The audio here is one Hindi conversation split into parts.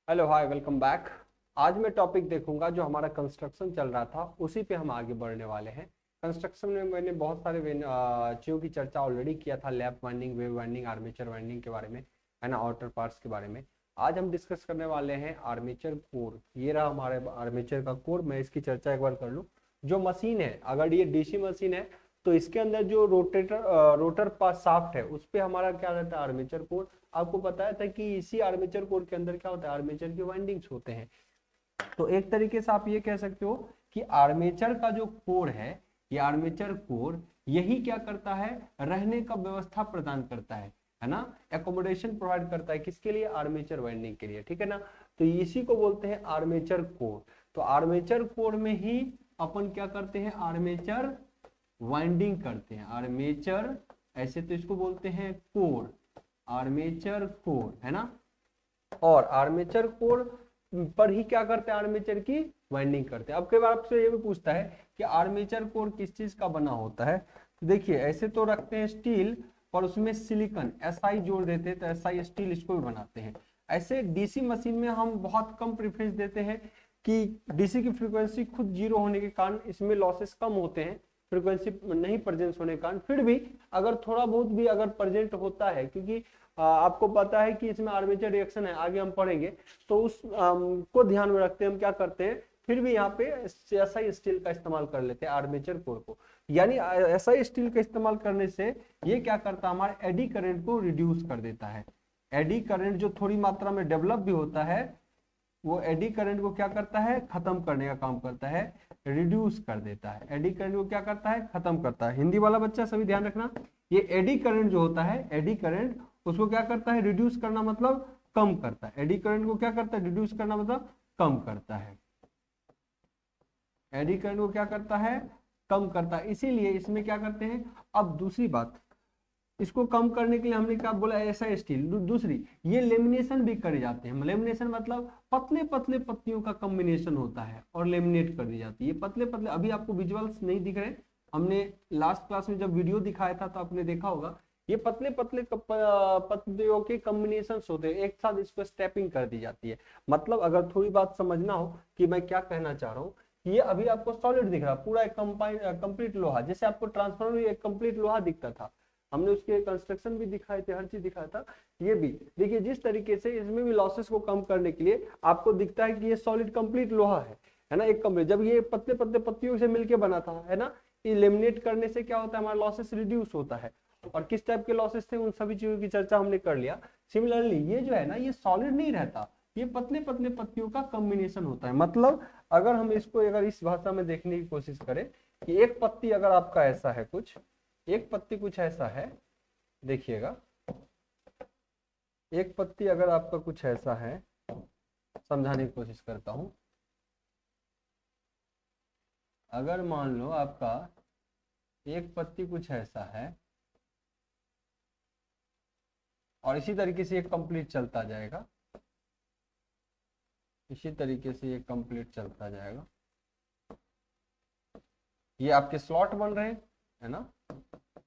Hello hi welcome back. आज मैं टॉपिक देखूंगा जो हमारा कंस्ट्रक्शन चल रहा था उसी पे हम आगे बढ़ने वाले हैं। कंस्ट्रक्शन में मैंने बहुत सारे चीज़ों की चर्चा ऑलरेडी किया था, lap winding, wave winding, armature winding के बारे में, है ना, आउटर पार्ट्स के बारे में। आज हम डिस्कस करने वाले हैं आर्मेचर कोर। ये रहा हमारे आर्मेचर का कोर। मैं इसकी चर्चा एक बार कर लूँ। जो मशीन है, अगर ये डीसी मशीन है तो इसके अंदर जो रोटर पास शाफ्ट है उस पे हमारा क्या रहता है, आर्मेचर कोर। आपको बताया था कि इसी आर्मेचर कोर के अंदर क्या होता है, आर्मेचर के वाइंडिंग्स होते हैं। तो एक तरीके से आप ये कह सकते हो कि आर्मेचर का जो कोर है, ये आर्मेचर कोर यही क्या करता है, रहने का व्यवस्था प्रदान करता है ना, एकोमोडेशन प्रोवाइड करता है। किसके लिए? आर्मेचर वाइंडिंग के लिए, ठीक है ना। तो इसी को बोलते हैं आर्मेचर कोर। तो आर्मेचर कोर में ही अपन क्या करते हैं, आर्मेचर वाइंडिंग करते हैं। आर्मेचर, ऐसे तो इसको बोलते हैं कोर, आर्मेचर कोर, है ना। और आर्मेचर कोर पर ही क्या करते हैं, आर्मेचर की वाइंडिंग करते हैं। अब कई बार आपसे ये भी पूछता है कि आर्मेचर कोर किस चीज का बना होता है। तो देखिए, ऐसे तो रखते हैं स्टील, पर उसमें सिलिकॉन एसआई जोड़ देते हैं, तो एसआई स्टील इसको भी बनाते हैं। ऐसे डीसी मशीन में हम बहुत कम प्रेफरेंस देते हैं कि डीसी की फ्रीक्वेंसी खुद जीरो होने के कारण इसमें लॉसेस कम होते हैं, फ्रीक्वेंसी नहीं प्रेजेंस होने के कारण। फिर भी अगर थोड़ा बहुत भी अगर प्रेजेंट होता है, क्योंकि आपको पता है कि इसमें आर्मेचर रिएक्शन है, आगे हम पढ़ेंगे, तो उस को ध्यान में रखते हम क्या करते हैं, फिर भी यहाँ पे एसआई स्टील का इस्तेमाल कर लेते हैं आर्मेचर कोर को। यानी एसआई स्टील का इस्तेमाल करने से ये क्या करता है, हमारे एडी करंट को रिड्यूस कर देता है। एडी करंट जो थोड़ी मात्रा में डेवलप भी होता है, वो एडी करंट को क्या करता है, खत्म करने का काम करता है, रिड्यूस कर देता है। एडी करंट को क्या करता है, खत्म करता है। हिंदी वाला बच्चा सभी ध्यान रखना, ये एडी करंट जो होता है, एडी करंट उसको क्या करता है, रिड्यूस करना मतलब कम करता है। एडी करंट को क्या करता है, रिड्यूस करना मतलब कम करता है। एडी करंट को क्या करता है, कम करता है। इसीलिए इसमें क्या करते हैं, अब दूसरी बात, इसको कम करने के लिए हमने क्या बोला, ऐसा स्टील। दूसरी, ये लेमिनेशन भी करे जाते हैं। लेमिनेशन मतलब पतले पतले पत्तियों का कॉम्बिनेशन होता है और लेमिनेट कर दी जाती है। ये पतले पतले, अभी आपको विजुअल्स नहीं दिख रहे, हमने लास्ट क्लास में जब वीडियो दिखाया था तो आपने देखा होगा, ये पतले पतले पत्तियों के कॉम्बिनेशन होते हैं, एक साथ इसको स्टेपिंग कर दी जाती है। मतलब अगर थोड़ी बात समझना हो कि मैं क्या कहना चाह रहा हूँ, ये अभी आपको सॉलिड दिख रहा, पूरा एक कंप्लीट लोहा, जैसे आपको ट्रांसफार्मर एक कंप्लीट लोहा दिखता था, हमने उसके कंस्ट्रक्शन भी दिखाए थे, हर चीज दिखाया था। ये भी देखिए, जिस तरीके से इसमें भी लॉसेस को कम करने के लिए आपको दिखता है कि ये सॉलिड कंप्लीट लोहा है ना, एक कंप्लीट। जब ये पतले पतले पत्तियों से मिलके बना था, है ना, ये लेमिनेट करने से क्या होता है, हमारा लॉसेस रिड्यूस होता है। और किस टाइप के लॉसेस थे, उन सभी चीजों की चर्चा हमने कर लिया। सिमिलरली ये जो है ना, ये सॉलिड नहीं रहता, ये पतले पतले पत्तियों का कॉम्बिनेशन होता है। मतलब अगर हम इसको अगर इस भाषा में देखने की कोशिश करें कि एक पत्ती अगर आपका ऐसा है कुछ, एक पत्ती कुछ ऐसा है, देखिएगा, एक पत्ती अगर आपका कुछ ऐसा है, समझाने की कोशिश करता हूं। अगर मान लो आपका एक पत्ती कुछ ऐसा है और इसी तरीके से ये कंप्लीट चलता जाएगा, इसी तरीके से ये कंप्लीट चलता जाएगा, ये आपके स्लॉट बन रहे हैं, है ना,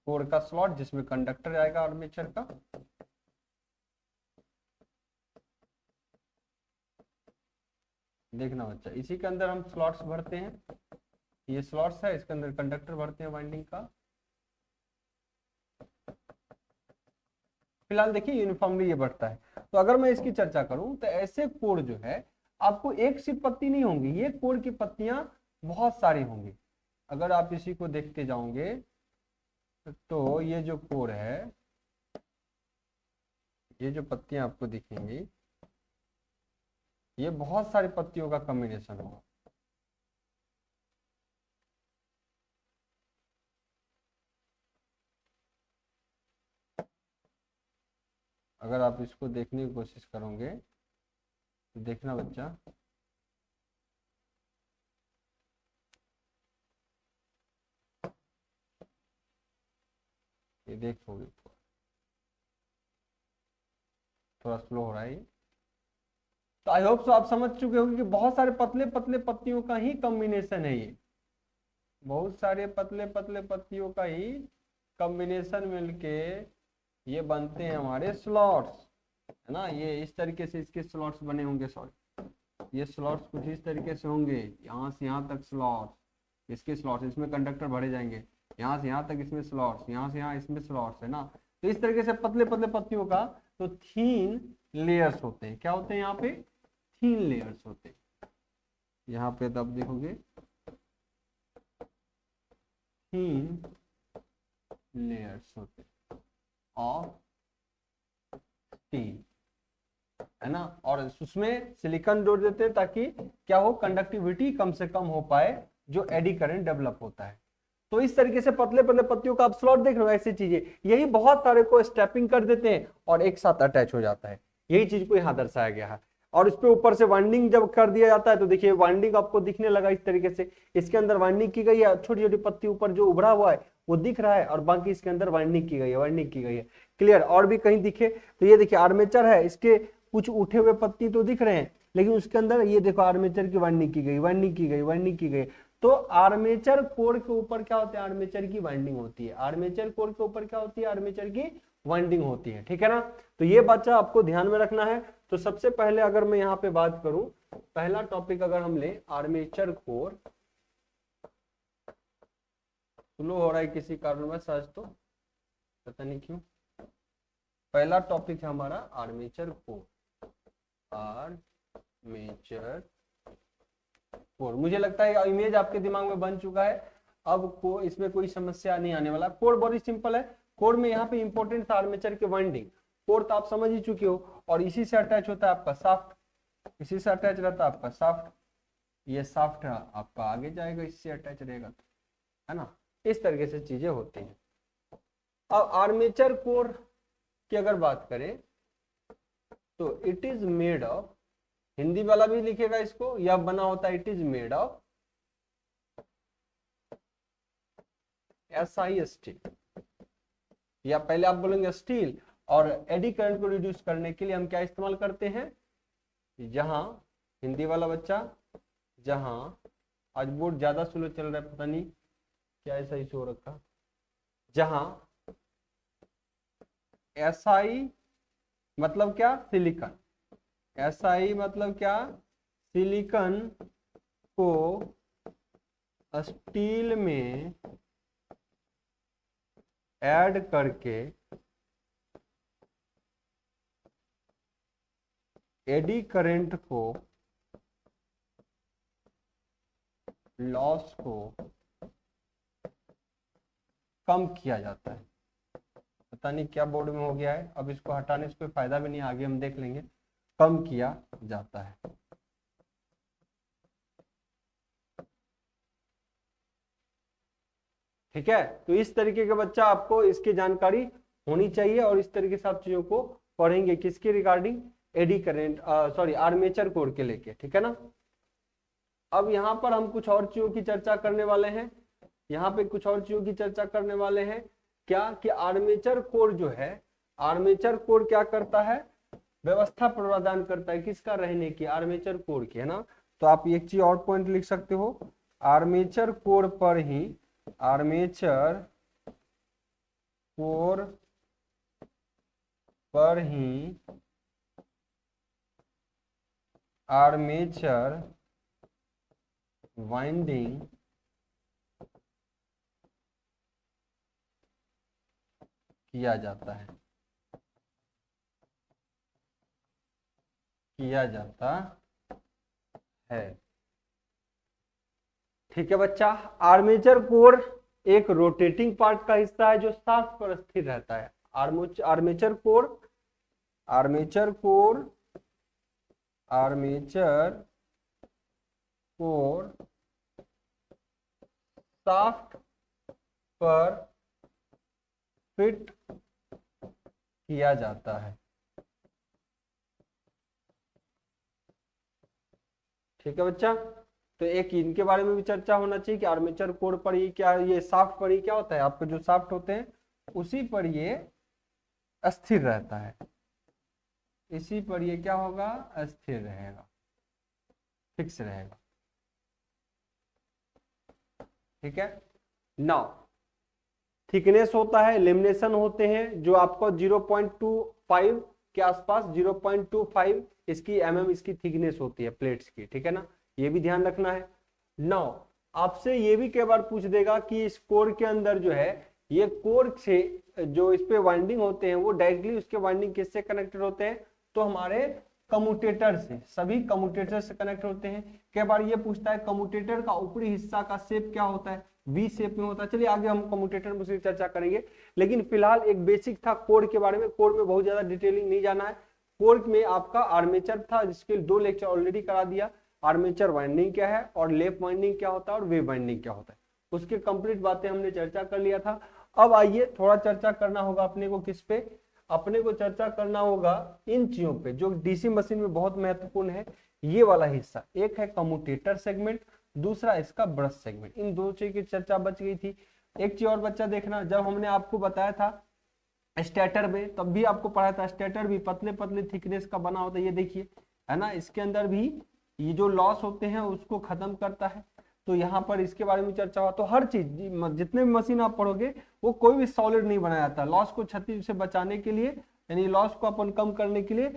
कोर का स्लॉट जिसमें कंडक्टर आएगा आर्मेचर का। देखना बच्चा, इसी के अंदर हम स्लॉट्स भरते हैं, ये स्लॉट्स है, इसके अंदर कंडक्टर भरते हैं वाइंडिंग का। फिलहाल देखिए यूनिफॉर्मली ये बढ़ता है। तो अगर मैं इसकी चर्चा करूं तो ऐसे कोर जो है, आपको एक सिर्फ पत्ती नहीं होंगी, ये कोर की पत्तियां बहुत सारी होंगी। अगर आप इसी को देखते जाओगे तो ये जो कोर है, ये जो पत्तियां आपको दिखेंगी, ये बहुत सारी पत्तियों का कॉम्बिनेशन होगा। अगर आप इसको देखने की कोशिश करोगे तो देखना बच्चा, ये देखोगे थोड़ा स्लो हो रहा है ये। तो आई होप सो आप समझ चुके होंगे कि बहुत सारे पतले पतले पत्तियों का ही कॉम्बिनेशन है ये, बहुत सारे पतले पतले पत्तियों का ही कॉम्बिनेशन मिलके ये बनते हैं हमारे स्लॉट्स। है ना, ये इस तरीके से इसके स्लॉट्स बने होंगे, सॉरी ये स्लॉट्स कुछ इस तरीके से होंगे, यहाँ से यहाँ तक स्लॉट्स, इसके स्लॉट्स, इसमें कंडक्टर भरे जाएंगे, यहाँ से यहाँ तक इसमें स्लॉट्स, यहाँ से यहाँ इसमें स्लॉट्स, है ना। तो इस तरीके से पतले पतले पत्तियों का तो थीन लेयर्स होते हैं, क्या होते हैं यहाँ पे, थीन लेयर्स होते हैं। यहाँ पे तब देखोगे थीन लेयर्स होते हैं ऑफ स्टील, है ना। और उसमें सिलिकॉन जोड़ देते हैं ताकि क्या हो, कंडक्टिविटी कम से कम हो पाए, जो एडी करंट डेवलप होता है। तो इस तरीके से पतले पतले पत्तियों का आप स्लॉट देख रहे हो, ऐसी चीजें, यही बहुत सारे को स्टेपिंग कर देते हैं और एक साथ अटैच हो जाता है, यही चीज को यहाँ दर्शाया गया है। और इस पे ऊपर से वाइंडिंग जब कर दिया जाता है तो देखिए वाइंडिंग आपको दिखने लगा इस तरीके से, इसके अंदर वाइंडिंग की गई है, छोटी छोटी पत्ती ऊपर जो उभरा हुआ है वो दिख रहा है, और बाकी इसके अंदर वाइंडिंग की गई है, वाइंडिंग की गई है। क्लियर, और भी कहीं दिखे तो ये देखिए आर्मेचर है, इसके कुछ उठे हुए पत्ती तो दिख रहे हैं, लेकिन उसके अंदर ये देखो आर्मेचर की वाइंडिंग की गई, वाइंडिंग की गई, वाइंडिंग की गई। तो आर्मेचर कोर के ऊपर क्या होता है, आर्मेचर की वाइंडिंग होती है, आर्मेचर कोर के ऊपर क्या होती है, आर्मेचर की वाइंडिंग होती है, ठीक है ना। तो ये बच्चा आपको ध्यान में रखना है। तो सबसे पहले अगर मैं यहाँ पे बात करूं, पहला टॉपिक अगर हम ले आर्मेचर कोर, स्लो हो रहा है किसी कारणवश आज तो, पता नहीं क्यों। पहला टॉपिक है हमारा आर्मेचर कोर, आर्मेचर कोर। मुझे लगता है इमेज आपके दिमाग में बन चुका है, अब को इसमें कोई समस्या नहीं आने वाला। कोर बहुत सिंपल है, कोर में यहाँ पे इंपॉर्टेंट आर्मेचर के वाइंडिंग, कोर तो आप समझ ही चुके हो, और इसी से अटैच होता है आपका शाफ्ट, इसी से अटैच रहता है आपका शाफ्ट, ये शाफ्ट आपका आगे जाएगा, इससे अटैच रहेगा, है ना। इस तरीके से चीजें होती हैं। अब आर्मेचर कोर की अगर बात करें तो it is made of, Hindi वाला भी लिखेगा इसको, या बना होता है it is made of SI steel, या पहले आप बोलेंगे स्टील। और एडी करंट को रिड्यूस करने के लिए हम क्या इस्तेमाल करते हैं, जहां हिंदी वाला बच्चा, जहां आज बोर्ड ज्यादा स्लो चल रहा है, पता नहीं क्या ऐसा इशू हो रखा, जहां SI मतलब क्या, सिलिकॉन, SI मतलब क्या, सिलिकॉन को स्टील में ऐड करके एडी करंट को, लॉस को कम किया जाता है। पता नहीं क्या बोर्ड में हो गया है, अब इसको हटाने से कोई फायदा भी नहीं, आगे हम देख लेंगे। कम किया जाता है, ठीक है। तो इस तरीके का बच्चा आपको इसकी जानकारी होनी चाहिए, और इस तरीके से आप चीजों को पढ़ेंगे किसके regarding, eddy current, sorry armature core के लेके, ठीक है ना। अब यहाँ पर हम कुछ और चीजों की चर्चा करने वाले हैं, यहाँ पे कुछ और चीजों की चर्चा करने वाले हैं, क्या कि आर्मेचर कोर जो है, आर्मेचर कोर क्या करता है, व्यवस्था प्रदान करता है, किसका, रहने की, आर्मेचर कोर की, है ना। तो आप एक चीज और पॉइंट लिख सकते हो, आर्मेचर कोर पर ही, आर्मेचर कोर पर ही आर्मेचर वाइंडिंग किया जाता है, किया जाता है, ठीक है बच्चा। आर्मेचर कोर एक रोटेटिंग पार्ट का हिस्सा है जो शाफ्ट पर स्थिर रहता है। Armature core, armature core, armature core shaft पर फिट किया जाता है, ठीक है बच्चा। तो एक इनके बारे में भी चर्चा होना चाहिए कि आर्मेचर कोर पर ही क्या, ये शाफ्ट पर ही क्या होता है, आपके जो शाफ्ट होते हैं उसी पर ये अस्थिर रहता है, इसी पर ये क्या होगा, अस्थिर रहेगा, फिक्स रहेगा, ठीक है। नाउ थिकनेस होता है, लेमिनेशन होते हैं, जो आपको 0.25 के आसपास 0.25 इसकी इसकी थिकनेस होती है प्लेट्स की, ठीक है ना, ये भी ध्यान रखना है। नाउ आपसे ये भी कई बार पूछ देगा कि इस कोर के अंदर जो है, ये कोर से जो इस पे वाइंडिंग होते हैं वो डायरेक्टली उसके वाइंडिंग किससे कनेक्टेड होते हैं, तो हमारे कम्यूटेटर से, सभी कम्यूटेटर से कनेक्ट होते हैं। कई बार ये पूछता है कम्यूटेटर का ऊपरी हिस्सा का शेप क्या होता है, वी शेप में होता है। चलिए आगे हम कम्यूटेटर में उसकी चर्चा करेंगे, लेकिन फिलहाल एक बेसिक था कोर के बारे में। कोर में बहुत ज्यादा डिटेलिंग नहीं जाना है। कोर में आपका आर्मेचर था जिसके 2 लेक्चर ऑलरेडी करा दिया, आर्मेचर वाइंडिंग क्या है और लैप वाइंडिंग क्या होता है और वेव वाइंडिंग क्या होता है, उसके कंप्लीट बातें हमने चर्चा कर लिया था। अब आइए थोड़ा चर्चा करना होगा अपने को किस पे, अपने को चर्चा करना होगा इन चीजों पे जो डीसी मशीन में बहुत महत्वपूर्ण है। ये वाला हिस्सा, एक है कम्यूटेटर सेगमेंट, दूसरा इसका ब्रश सेगमेंट। इन दो चीज की चर्चा बच गई थी। एक चीज और बच्चा देखना, जब हमने आपको बताया था स्टेटर में, तब भी आपको पढ़ाया था स्टेटर भी पतले पतले थिकनेस का बना होता है, ये देखिए है ना, इसके अंदर भी ये जो लॉस होते हैं उसको खत्म करता है। तो यहाँ पर इसके बारे में चर्चा हुआ। तो हर चीज जितने भी मशीन आप पढ़ोगे वो कोई भी सॉलिड नहीं बनाया जाता, लॉस को क्षति से बचाने के लिए, यानी लॉस को अपन कम करने के लिए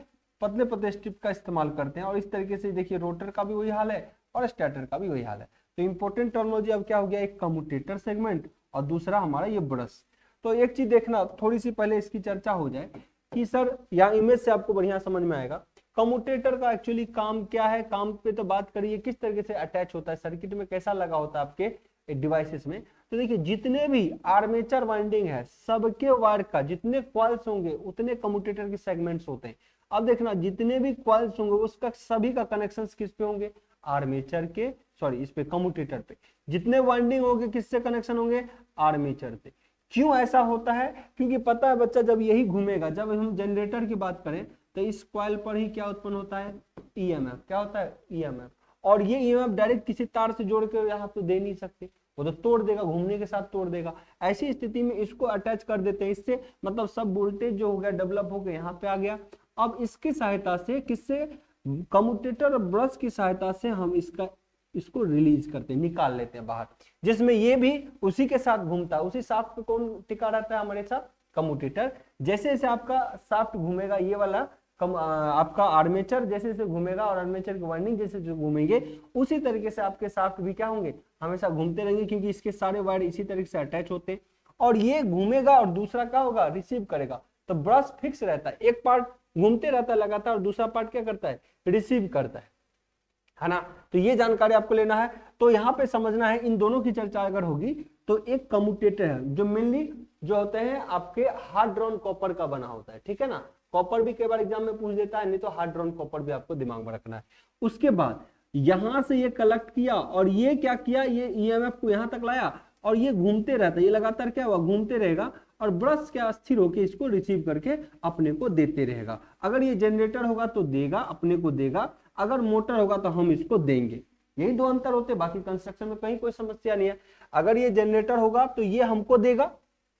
पतले पतले स्ट्रिप का इस्तेमाल करते हैं। और इस तरीके से देखिए रोटर का भी वही हाल है और स्टेटर का भी वही हाल है। तो इंपॉर्टेंट टर्मिनोलॉजी अब क्या हो गया, एक कम्यूटेटर सेगमेंट और दूसरा हमारा ये ब्रश। तो एक चीज देखना, थोड़ी सी पहले इसकी चर्चा हो जाए कि सर यहाँ इमेज से आपको बढ़िया समझ में आएगा कम्यूटेटर का एक्चुअली काम क्या है। काम पे तो बात करिए, किस तरीके से अटैच होता है सर्किट में, कैसा लगा होता है आपके डिवाइसेस में। तो देखिए जितने भी आर्मेचर वाइंडिंग है सबके वायर का जितने कॉइल्स होंगे उतने कम्यूटेटर के सेगमेंट्स होते हैं। अब देखना जितने भी कॉइल्स होंगे उसका सभी का कनेक्शन किस पे होंगे, आर्मेचर के, सॉरी इस पे कम्यूटेटर पे। जितने वाइंडिंग होंगे किससे कनेक्शन होंगे, आर्मेचर पे। क्यों ऐसा होता है, क्योंकि पता है बच्चा जब यही घूमेगा, जब हम जनरेटर की बात करें तो इस कॉइल पर ही क्या उत्पन्न होता है, ईएमएफ। क्या होता है, ईएमएफ। और ये ईएमएफ डायरेक्ट किसी तार से जोड़ के यहाँ तो दे नहीं सकते, वो तो तोड़ देगा, घूमने के साथ तोड़ देगा। ऐसी स्थिति में इसको अटैच कर देते हैं, इससे मतलब सब वोल्टेज जो हो गया डेवलप हो गया यहाँ पे आ गया। अब इसकी सहायता से, किससे, कम्यूटेटर और ब्रश की सहायता से हम इसको रिलीज करते हैं, निकाल लेते हैं बाहर, जिसमें ये भी उसी के साथ घूमता है। उसी शाफ्ट पे कौन टिका रहता है हमारे साथ, कम्यूटेटर। जैसे जैसे आपका शाफ्ट घूमेगा, ये वाला आपका आर्मेचर जैसे जैसे घूमेगा और आर्मेचर की वाइंडिंग जैसे जैसे घूमेंगे, उसी तरीके से आपके शाफ्ट भी क्या होंगे, हमेशा घूमते रहेंगे, क्योंकि इसके सारे वायर इसी तरीके से अटैच होते हैं। और ये घूमेगा और दूसरा क्या होगा, रिसीव करेगा। तो ब्रश फिक्स रहता है, एक पार्ट घूमते रहता है लगातार और दूसरा पार्ट क्या करता है, रिसीव करता है ना। तो ये जानकारी आपको लेना है। तो यहाँ पे समझना है, इन दोनों की चर्चा अगर होगी तो एक कम्यूटेटर है जो मेनली जो होते हैं आपके हार्ड ड्रॉन कॉपर का बना होता है, ठीक है ना। कॉपर भी कई बार एग्जाम में पूछ देता है, नहीं तो हार्ड ड्रॉन कॉपर भी आपको दिमाग में रखना है। उसके बाद यहां से ये कलेक्ट किया और ये क्या किया, ये ईएमएफ को यहां तक लाया और ये घूमते रहता है, ये लगातार क्या हुआ, घूमते रहेगा और ब्रश क्या स्थिर होकर इसको रिसीव करके अपने को देते रहेगा। अगर ये जनरेटर होगा तो देगा, अपने को देगा, अगर मोटर होगा तो हम इसको देंगे। यही दो अंतर होते हैं, बाकी कंस्ट्रक्शन में कहीं कोई समस्या नहीं है। अगर ये जनरेटर होगा तो ये हमको देगा,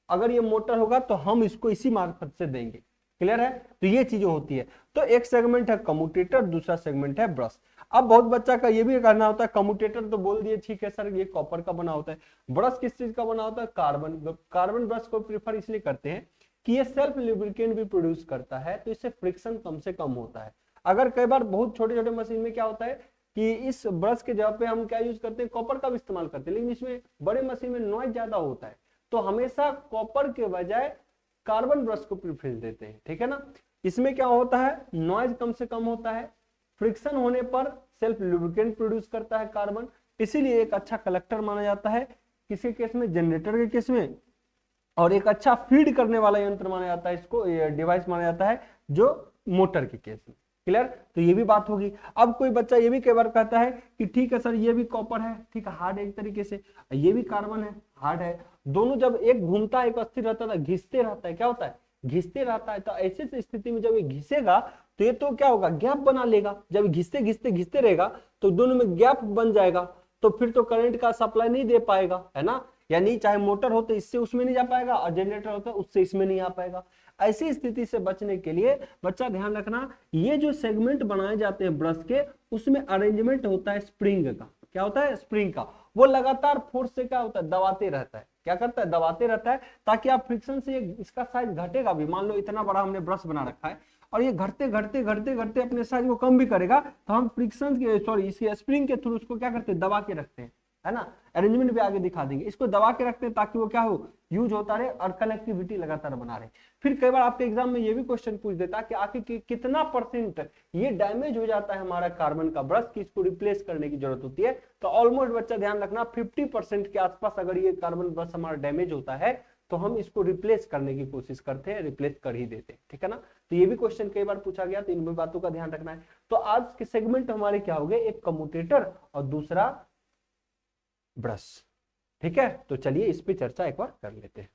अगर ये मोटर होगा तो हम इसको इसी मार्फत से देंगे। क्लियर है। तो ये चीजें होती है। तो एक सेगमेंट है कम्यूटेटर, दूसरा सेगमेंट है ब्रश। अब बहुत बच्चा का ये भी करना होता है, कम्यूटेटर तो बोल दिए ठीक है सर ये कॉपर का बना होता है, ब्रश किस चीज का बना होता है, कार्बन। कार्बन ब्रश को प्रीफर इसलिए करते हैं कि ये सेल्फ लुब्रिकेंट भी प्रोड्यूस करता है, तो इससे फ्रिक्शन कम से कम होता है। अगर कई बार बहुत छोटे छोटे मशीन में क्या होता है कि इस ब्रश के जगह पे हम क्या यूज करते हैं, कॉपर का भी इस्तेमाल करते हैं, लेकिन इसमें बड़े मशीन में नॉइज ज्यादा होता है, तो हमेशा कॉपर के बजाय कार्बन ब्रश को प्रेफरेंस देते हैं, ठीक है ना। इसमें क्या होता है, नॉइज कम से कम होता है, फ्रिक्शन होने पर सेल्फ लुब्रिकेंट प्रोड्यूस करता है कार्बन, इसीलिए एक अच्छा कलेक्टर माना जाता है किसी केस में, जनरेटर के केस में, और एक अच्छा फीड करने वाला यंत्र माना जाता है, इसको डिवाइस माना जाता है जो मोटर के केस में। क्लियर। तो ये भी बात होगी। अब कोई बच्चा ये भी कई बार कहता है कि ठीक है सर ये भी कॉपर है, ठीक है हार्ड है एक तरीके से, ये भी कार्बन है हार्ड है, दोनों जब एक घूमता है एक अस्थिर रहता है, घिसते रहता है, क्या होता है, घिसते रहता है। तो ऐसे स्थिति में जब ये घिसेगा तो ये तो क्या होगा, गैप बना लेगा। जब घिसते घिसते घिसते रहेगा तो दोनों में गैप बन जाएगा, तो फिर तो करंट का सप्लाई नहीं दे पाएगा, है ना। यानी चाहे मोटर हो तो इससे उसमें नहीं जा पाएगा, और जनरेटर होता है उससे इसमें नहीं आ पाएगा। ऐसी स्थिति से बचने के लिए बच्चा ध्यान रखना, ये जो सेगमेंट बनाए जाते हैं ब्रश के, उसमें अरेंजमेंट होता है स्प्रिंग का। क्या होता है, स्प्रिंग का। वो लगातार फोर्स से क्या होता है, दबाते रहता है। क्या करता है, दबाते रहता है, ताकि आप फ्रिक्शन से इसका साइज घटेगा भी। मान लो इतना बड़ा हमने ब्रश बना रखा है और ये घटते घटते घटते घटते अपने साइज को कम भी करेगा, तो हम फ्रिक्शन के सॉरी इसके स्प्रिंग के थ्रू उसको क्या करते हैं, दबा के रखते हैं, है ना। अरेंजमेंट भी आगे दिखा देंगे, इसको दबा के रखते हैं ताकि वो क्या हो, यूज होता रहे और कनेक्टिविटी लगातार बना रहे। फिर कई बार आपके एग्जाम में ये भी क्वेश्चन पूछ देता है कि आखिर कितना परसेंट ये डैमेज हो जाता है हमारा कार्बन का ब्रश की इसको रिप्लेस करने की जरूरत होती है। तो ऑलमोस्ट बच्चा ध्यान रखना 50% के आसपास अगर ये कार्बन ब्रश हमारा डैमेज होता है तो हम इसको रिप्लेस करने की कोशिश करते हैं, रिप्लेस कर ही देते हैं, ठीक है ना। तो ये भी क्वेश्चन कई बार पूछा गया, तो इन बातों का ध्यान रखना है। तो आज के सेगमेंट हमारे क्या हो गए, एक कम्यूटेटर और दूसरा ब्रश, ठीक है। तो चलिए इस पे चर्चा एक बार कर लेते हैं।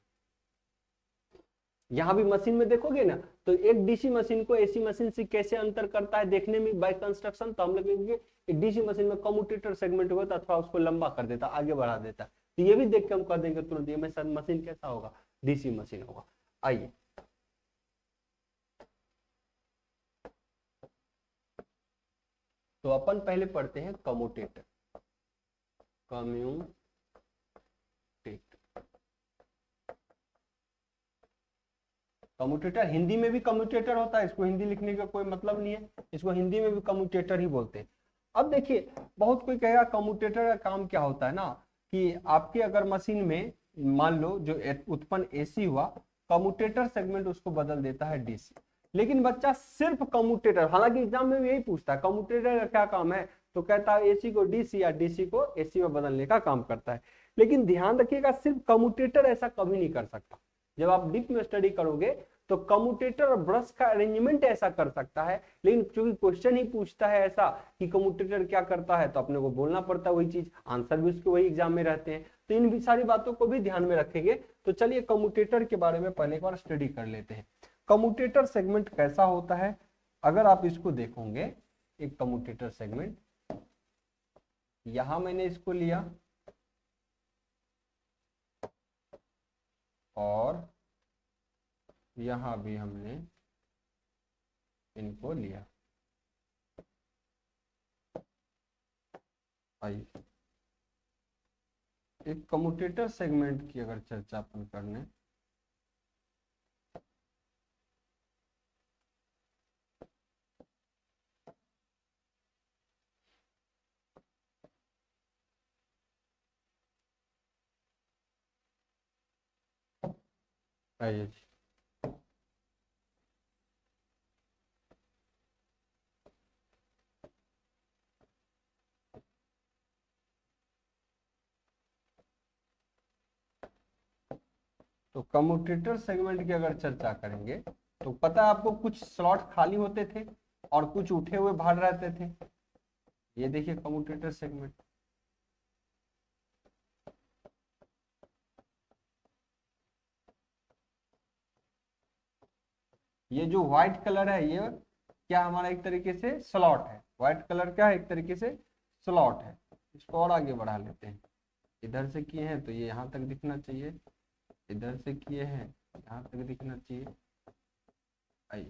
यहां भी मशीन में देखोगे ना, तो एक डीसी मशीन को एसी मशीन से कैसे अंतर करता है देखने में बाय कंस्ट्रक्शन, तो हम लोग एक डीसी मशीन में कम्यूटेटर सेगमेंट होता है, अथवा उसको लंबा कर देता, आगे बढ़ा देता। तो ये भी देख के हम कर देंगे तुरंत, ये मशीन कैसा होगा, डीसी मशीन होगा। आइए तो अपन पहले पढ़ते हैं कम्यूटेटर। कम्यूटेटर हिंदी में भी कम्यूटेटर होता है, इसको हिंदी लिखने का कोई मतलब नहीं है, इसको हिंदी में भी कम्यूटेटर ही बोलते हैं। अब देखिए बहुत कोई कहेगा कम्यूटेटर का काम क्या होता है ना, कि आपके अगर मशीन में मान लो जो उत्पन्न एसी हुआ, कम्यूटेटर सेगमेंट उसको बदल देता है डीसी। लेकिन बच्चा सिर्फ कम्यूटेटर, हालांकि एग्जाम में भी यही पूछता है कम्यूटेटर का क्या काम है, तो कहता है एसी को डीसी या डीसी को एसी में बदलने का काम करता है। लेकिन ध्यान रखिएगा सिर्फ कम्यूटेटर ऐसा कभी नहीं कर सकता। जब आप डीप में स्टडी करोगे तो कम्यूटेटर और ब्रश का अरेंजमेंट ऐसा कर सकता है, लेकिन क्योंकि क्वेश्चन ही पूछता है ऐसा कि कम्यूटेटर क्या करता है, तो अपने को बोलना पड़ता है वही चीज, आंसर भी उसके वही एग्जाम में रहते हैं। तो इन भी सारी बातों को भी ध्यान में रखेंगे। तो चलिए कम्यूटेटर के बारे में पहले एक बार स्टडी कर लेते हैं। कम्यूटेटर सेगमेंट कैसा होता है, अगर आप इसको देखोगे, एक कम्यूटेटर सेगमेंट, यहां मैंने इसको लिया और यहां भी हमने इनको लिया। आइए एक कम्यूटेटर सेगमेंट की अगर चर्चा अपन करने, आइए तो कम्यूटेटर सेगमेंट की अगर चर्चा करेंगे तो पता है आपको कुछ स्लॉट खाली होते थे और कुछ उठे हुए बाहर रहते थे। ये देखिए कम्यूटेटर सेगमेंट, ये जो व्हाइट कलर है ये क्या हमारा एक तरीके से स्लॉट है, व्हाइट कलर क्या है, एक तरीके से स्लॉट है। इसको और आगे बढ़ा लेते हैं, इधर से किए हैं तो ये यहाँ तक दिखना चाहिए, इधर से किए हैं यहाँ तक दिखना चाहिए। आइए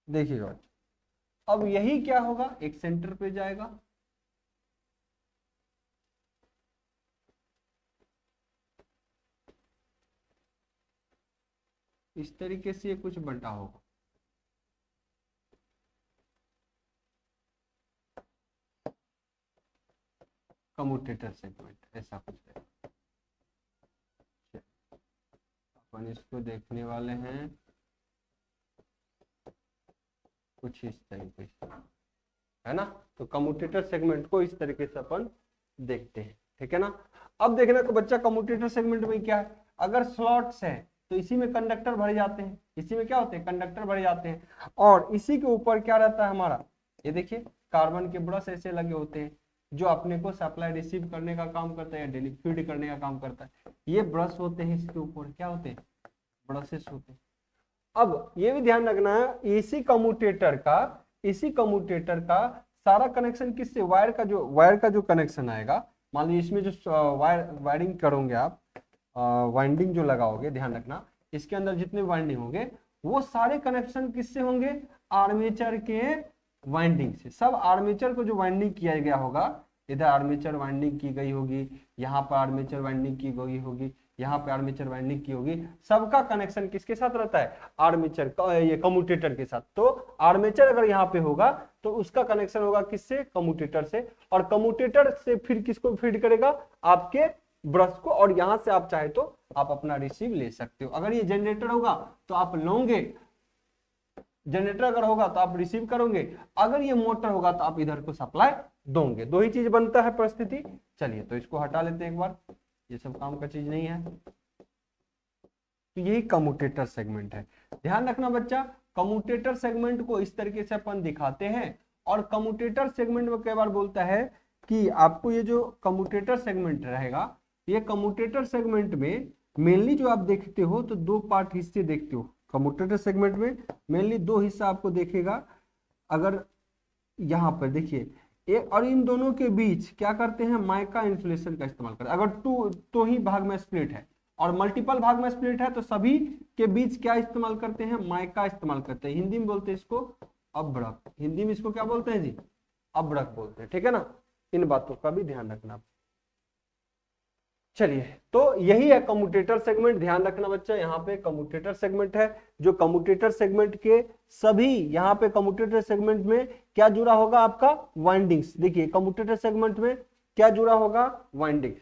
देखिएगा, अब यही क्या होगा, एक सेंटर पे जाएगा, इस तरीके से ये कुछ बंटा होगा। कम्यूटेटर सेगमेंट ऐसा कुछ है। अपन इसको देखने वाले हैं कुछ इस तरीके से, है ना। तो कम्यूटेटर सेगमेंट को इस तरीके से अपन देखते हैं, ठीक है ना। अब देखना तो बच्चा कम्यूटेटर सेगमेंट में क्या है, अगर स्लॉट्स है तो इसी में कंडक्टर भरे जाते हैं, इसी में क्या होते हैं, कंडक्टर भरे जाते हैं, और इसी के ऊपर क्या रहता है हमारा, ये देखिए कार्बन के ब्रश ऐसे लगे होते हैं जो अपने को सप्लाई रिसीव करने का काम करता है या डेली फीड करने का काम करता है। ये ब्रश होते हैं, इसके ऊपर क्या होते हैं, ब्रशेस होते हैं। अब ये भी ध्यान रखना है इसी कम्यूटेटर का सारा कनेक्शन किससे, वायर का जो कनेक्शन आएगा, मान लीजिए इसमें जो वायरिंग करोगे आप, वाइंडिंग जो लगाओगे, ध्यान रखना इसके अंदर जितने वाइंडिंग होंगे वो सारे कनेक्शन किससे होंगे, आर्मेचर के वाइंडिंग से। सब आर्मेचर को जो वाइंडिंग किया गया होगा, इधर आर्मेचर वाइंडिंग की गई होगी, यहाँ पर आर्मेचर वाइंडिंग की गई होगी, यहाँ पे आर्मेचर वाइंडिंग की होगी, सबका कनेक्शन किसके साथ रहता है, आर्मेचर ये कम्यूटेटर के साथ। तो आर्मेचर अगर यहाँ पे होगा तो उसका कनेक्शन होगा किससे, कम्यूटेटर से, और कम्यूटेटर से फिर किसको फीड करेगा, आपके ब्रश को, और यहां से आप चाहे तो आप अपना रिसीव ले सकते हो। अगर ये जनरेटर होगा तो आप लोगे, जनरेटर अगर होगा तो आप रिसीव करोगे, अगर ये मोटर होगा तो आप इधर को सप्लाई दोगे। दो ही चीज बनता है परिस्थिति। चलिए तो इसको हटा लेते हैं एक बार, ये सब काम का चीज नहीं है। तो यही कम्यूटेटर सेगमेंट है। ध्यान रखना बच्चा, कम्यूटेटर सेगमेंट को इस तरीके से अपन दिखाते हैं, और कम्यूटेटर सेगमेंट में कई बार बोलता है कि आपको ये जो कम्यूटेटर सेगमेंट रहेगा, ये कम्यूटेटर सेगमेंट में मेनली जो आप देखते हो तो दो पार्ट हिस्से देखते हो। कम्यूटेटर सेगमेंट में मेनली दो हिस्सा आपको देखेगा। अगर यहाँ पर देखिए एक, और इन दोनों के बीच क्या करते हैं, माइका इंसुलेशन का इस्तेमाल करते हैं। अगर टू ही भाग में स्प्लिट है और मल्टीपल भाग में स्प्लिट है तो सभी के बीच क्या इस्तेमाल करते हैं, माइका इस्तेमाल करते हैं। हिंदी में बोलते हैं इसको अब्रक, हिंदी में इसको क्या बोलते हैं जी, अब्रक बोलते हैं, ठीक है ना। इन बातों का भी ध्यान रखना। चलिए तो यही है कम्यूटेटर सेगमेंट। ध्यान रखना बच्चा, यहाँ पे कम्यूटेटर सेगमेंट है, जो कम्यूटेटर सेगमेंट के सभी, यहाँ पे कम्यूटेटर सेगमेंट में क्या जुड़ा होगा, आपका वाइंडिंग्स। देखिए कम्यूटेटर सेगमेंट में क्या जुड़ा होगा, वाइंडिंग्स।